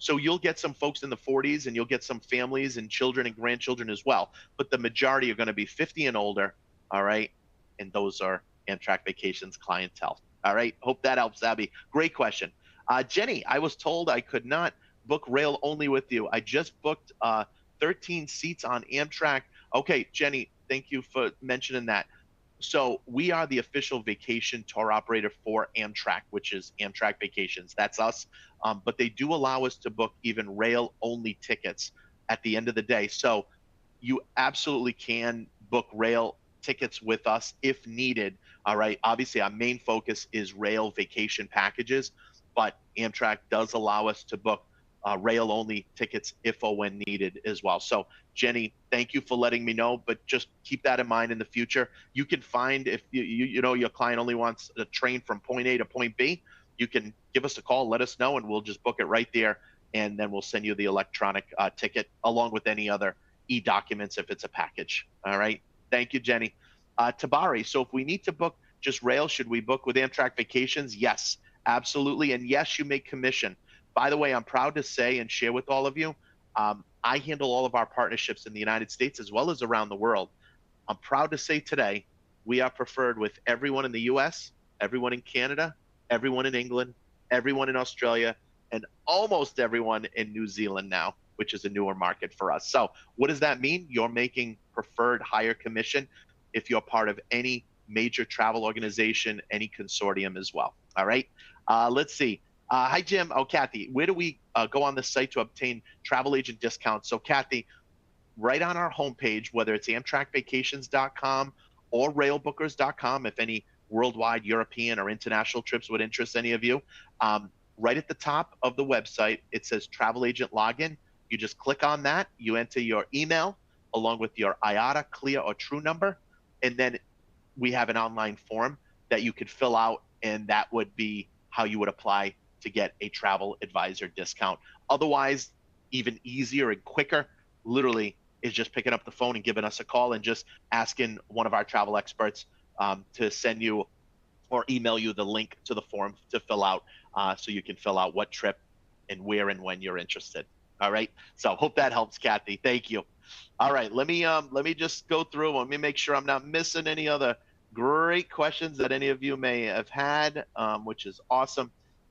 [SPEAKER 1] So you'll get some folks in the 40s, and you'll get some families and children and grandchildren as well. But the majority are going to be 50 and older. All right. And those are Amtrak Vacations clientele. All right. Hope that helps, Abby. Great question. Jenny, I was told I could not book rail only with you. I just booked 13 seats on Amtrak. Okay, Jenny, thank you for mentioning that. So we are the official vacation tour operator for Amtrak, which is Amtrak Vacations. That's us. But they do allow us to book even rail only tickets at the end of the day. So you absolutely can book rail tickets with us if needed. All right. Obviously, our main focus is rail vacation packages, but Amtrak does allow us to book rail only tickets if or when needed as well. So Jenny, thank you for letting me know, but just keep that in mind in the future. You can find, if you know your client only wants a train from point A to point B, you can give us a call, let us know, and we'll just book it right there. And then we'll send you the electronic ticket along with any other e-documents if it's a package. All right. Thank you, Jenny. Tabari, so if we need to book just rail, should we book with Amtrak Vacations? Yes, absolutely. And yes, you make commission. By the way, I'm proud to say and share with all of you, I handle all of our partnerships in the United States as well as around the world. I'm proud to say today, we are preferred with everyone in the US, everyone in Canada, everyone in England, everyone in Australia, and almost everyone in New Zealand now, which is a newer market for us. So what does that mean? You're making preferred higher commission if you're part of any major travel organization, any consortium as well. All right. Let's see. Hi, Jim. Oh, Kathy, where do we go on the site to obtain travel agent discounts? So, Kathy, right on our homepage, whether it's AmtrakVacations.com or railbookers.com, if any worldwide, European, or international trips would interest any of you, right at the top of the website, it says Travel Agent Login. You just click on that. You enter your email along with your IATA, CLIA, or True number, and then we have an online form that you could fill out, and that would be how you would apply to get a travel advisor discount. Otherwise, even easier and quicker, literally, is just picking up the phone and giving us a call and just asking one of our travel experts to send you or email you the link to the form to fill out, so you can fill out what trip and where and when you're interested. All right. So hope that helps, Kathy. Thank you. All right. Let me just go through. Let me make sure I'm not missing any other great questions that any of you may have had, which is awesome.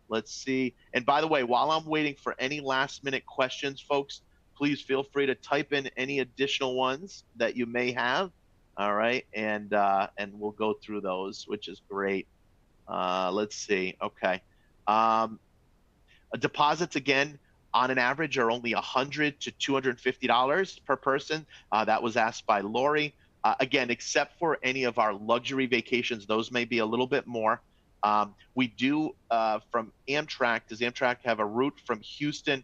[SPEAKER 1] Let's see. And by the way, while I'm waiting for any last minute questions, folks, please feel free to type in any additional ones that you may have. All right. And we'll go through those, which is great. Let's see. Okay. Deposits, again, on an average are only $100 to $250 per person. That was asked by Lori. Again, except for any of our luxury vacations, those may be a little bit more. We do, from Amtrak, does Amtrak have a route from Houston?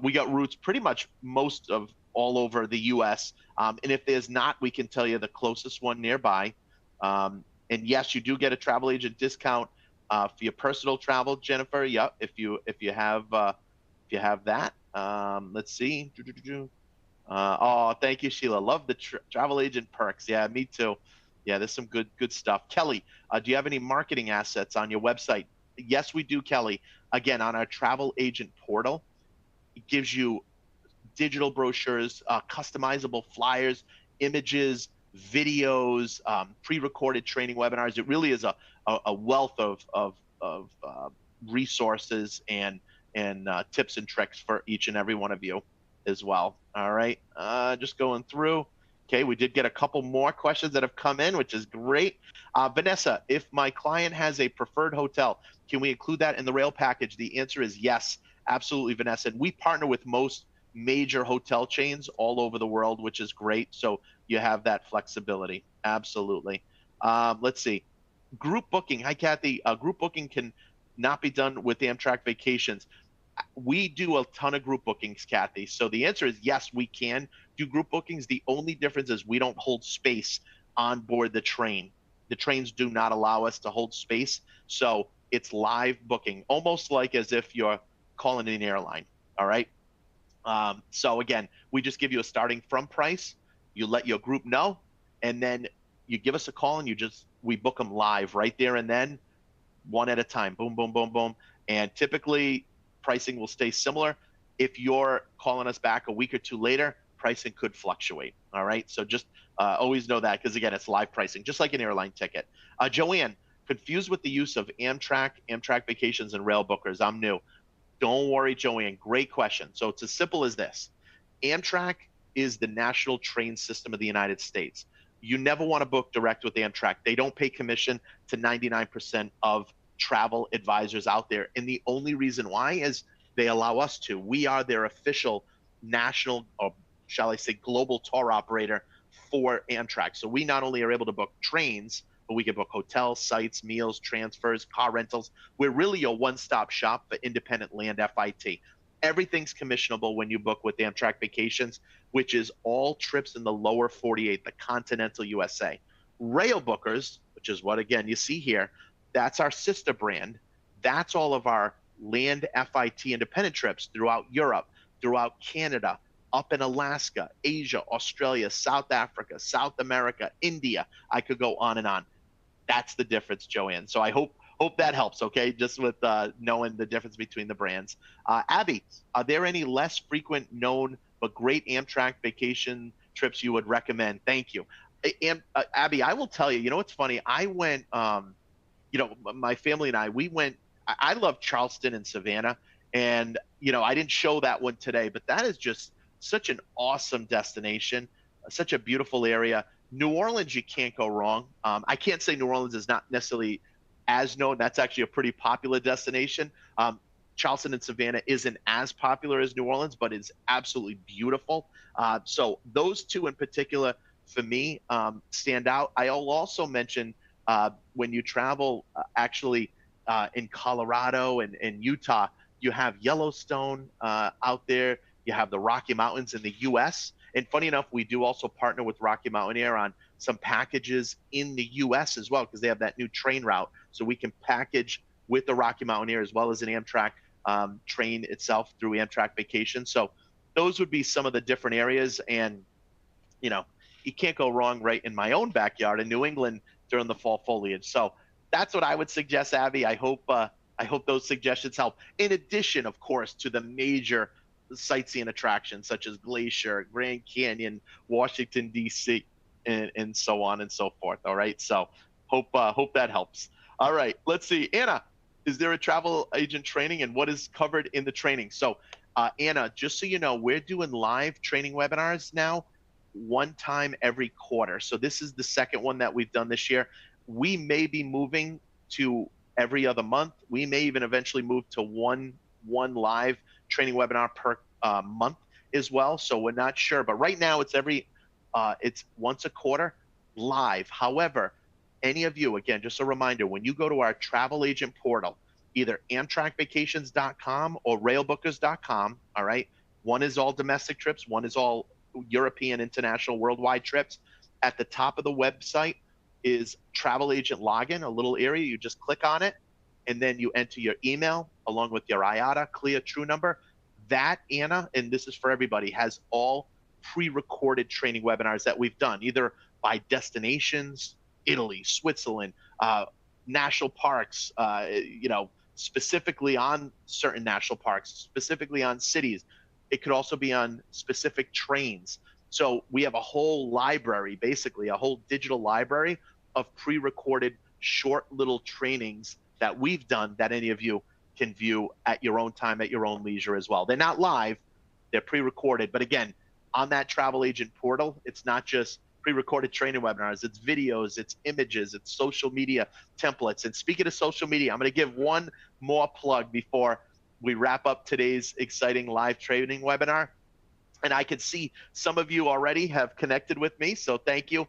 [SPEAKER 1] We got routes pretty much most of all over the U.S. And if there's not, we can tell you the closest one nearby. And yes, you do get a travel agent discount for your personal travel, Jennifer. Yep, if you have that. Let's see. Oh, thank you, Sheila. Love the travel agent perks. Yeah, me too. Yeah, there's some good stuff. Kelly, do you have any marketing assets on your website? Yes, we do, Kelly. Again, on our travel agent portal, it gives you digital brochures, customizable flyers, images, videos, pre-recorded training webinars. It really is a wealth of resources and tips and tricks for each and every one of you as well. All right, just going through. Okay, we did get a couple more questions that have come in, which is great. Vanessa, if my client has a preferred hotel, can we include that in the rail package? The answer is yes, Absolutely, Vanessa. And we partner with most major hotel chains all over the world, which is great. So you have that flexibility. Absolutely. Let's see. Group booking. Hi, Kathy. Group booking can not be done with Amtrak Vacations. We do a ton of group bookings, Kathy. So the answer is yes, we can do group bookings. The only difference is we don't hold space on board the train. The trains do not allow us to hold space. So it's live booking, almost like as if you're calling an airline. All right. So again, we just give you a starting from price. You let your group know, and then you give us a call, and we book them live right there and then, one at a time. Boom, boom, boom, boom. And typically, pricing will stay similar. If you're calling us back a week or two later, pricing could fluctuate. All right. So just always know that, because again, it's live pricing, just like an airline ticket. Joanne, confused with the use of Amtrak Vacations, and Rail Bookers. I'm new. Don't worry, Joanne. Great question. So it's as simple as this. Amtrak is the national train system of the United States. You never want to book direct with Amtrak. They don't pay commission to 99% of travel advisors out there. And the only reason why is they allow us to. We are their official national, or shall I say, global tour operator for Amtrak. So we not only are able to book trains, but we can book hotels, sites, meals, transfers, car rentals. We're really a one-stop shop for independent land FIT. Everything's commissionable when you book with Amtrak Vacations, which is all trips in the lower 48, the continental USA. Rail Bookers, which is what, again, you see here, that's our sister brand. That's all of our land FIT independent trips throughout Europe, throughout Canada, up in Alaska, Asia, Australia, South Africa, South America, India. I could go on and on. That's the difference, Joanne. So I hope that helps, okay, just with knowing the difference between the brands. Abby, are there any less frequent known but great Amtrak vacation trips you would recommend? Thank you. Abby, I will tell you, you know what's funny? I went, my family and we went, I love Charleston and Savannah, and, I didn't show that one today, but that is just such an awesome destination, such a beautiful area. New Orleans, you can't go wrong. I can't say New Orleans is not necessarily as known. That's actually a pretty popular destination. Charleston and Savannah isn't as popular as New Orleans, but it's absolutely beautiful. So those two in particular, for me, stand out. I'll also mention when you travel, in Colorado and Utah, you have Yellowstone out there. You have the Rocky Mountains in the U.S. And funny enough, we do also partner with Rocky Mountain Air on some packages in the U.S. as well, because they have that new train route. So we can package with the Rocky Mountain Air as well as an Amtrak train itself through Amtrak Vacations. So those would be some of the different areas. And, you can't go wrong right in my own backyard in New England during the fall foliage. So that's what I would suggest, Abby. I hope those suggestions help. In addition, of course, to the major sightseeing attractions such as Glacier, Grand Canyon, Washington, D.C., and so on and so forth. All right. So hope that helps. All right. Let's see. Anna, is there a travel agent training, and what is covered in the training? So Anna, just so you know, we're doing live training webinars now, one time every quarter. So this is the second one that we've done this year. We may be moving to every other month. We may even eventually move to one live training webinar per month as well. So we're not sure, but right now it's it's once a quarter live. However, any of you, again, just a reminder, when you go to our travel agent portal, either AmtrakVacations.com or RailBookers.com, all right? One is all domestic trips, one is all European, international, worldwide trips. At the top of the website is travel agent login, a little area. You just click on it, and then you enter your email along with your IATA, CLIA, true number. That, Anna, and this is for everybody, has all pre-recorded training webinars that we've done, either by destinations, Italy, Switzerland, national parks, specifically on certain national parks, specifically on cities. It could also be on specific trains. So we have a whole library, basically a whole digital library of pre-recorded short little trainings that we've done that any of you can view at your own time, at your own leisure as well. They're not live, they're pre-recorded. But again, on that travel agent portal, it's not just pre-recorded training webinars, it's videos, it's images, it's social media templates. And speaking of social media, I'm going to give one more plug before we wrap up today's exciting live training webinar. And I can see some of you already have connected with me, so thank you.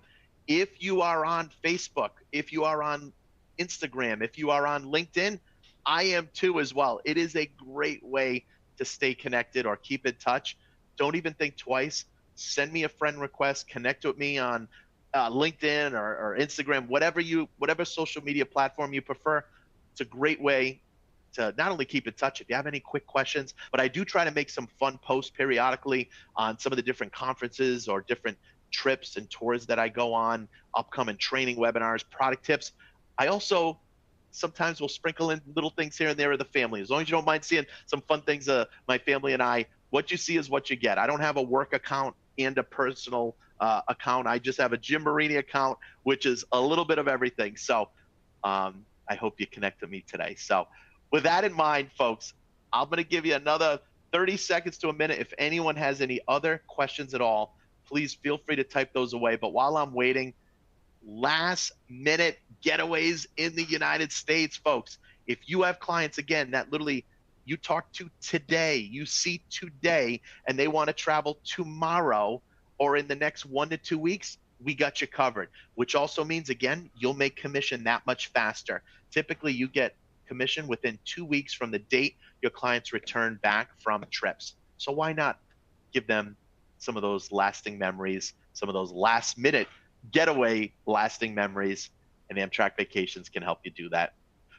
[SPEAKER 1] If you are on Facebook, if you are on Instagram, if you are on LinkedIn, I am too as well. It is a great way to stay connected or keep in touch. Don't even think twice. Send me a friend request, connect with me on LinkedIn or Instagram, whatever social media platform you prefer. It's a great way to not only keep in touch if you have any quick questions, but I do try to make some fun posts periodically on some of the different conferences or different trips and tours that I go on, upcoming training webinars, product tips. I also sometimes will sprinkle in little things here and there of the family. As long as you don't mind seeing some fun things, my family and I, what you see is what you get. I don't have a work account and a personal account. I just have a Jim Marini account, which is a little bit of everything. So I hope you connect with me today. So with that in mind, folks, I'm going to give you another 30 seconds to a minute. If anyone has any other questions at all, please feel free to type those away. But while I'm waiting, last minute getaways in the United States, folks. If you have clients, again, that literally you talk to today, you see today, and they want to travel tomorrow or in the next 1 to 2 weeks, we got you covered, which also means, again, you'll make commission that much faster. Typically, you get commission within 2 weeks from the date your clients return back from trips. So why not give them some of those lasting memories, some of those last minute getaway lasting memories, and Amtrak Vacations can help you do that.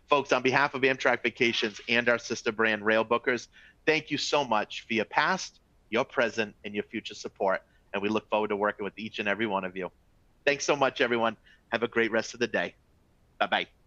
[SPEAKER 1] Folks, on behalf of Amtrak Vacations and our sister brand Rail Bookers, thank you so much for your past, your present, and your future support. And we look forward to working with each and every one of you. Thanks so much, everyone. Have a great rest of the day. Bye-bye.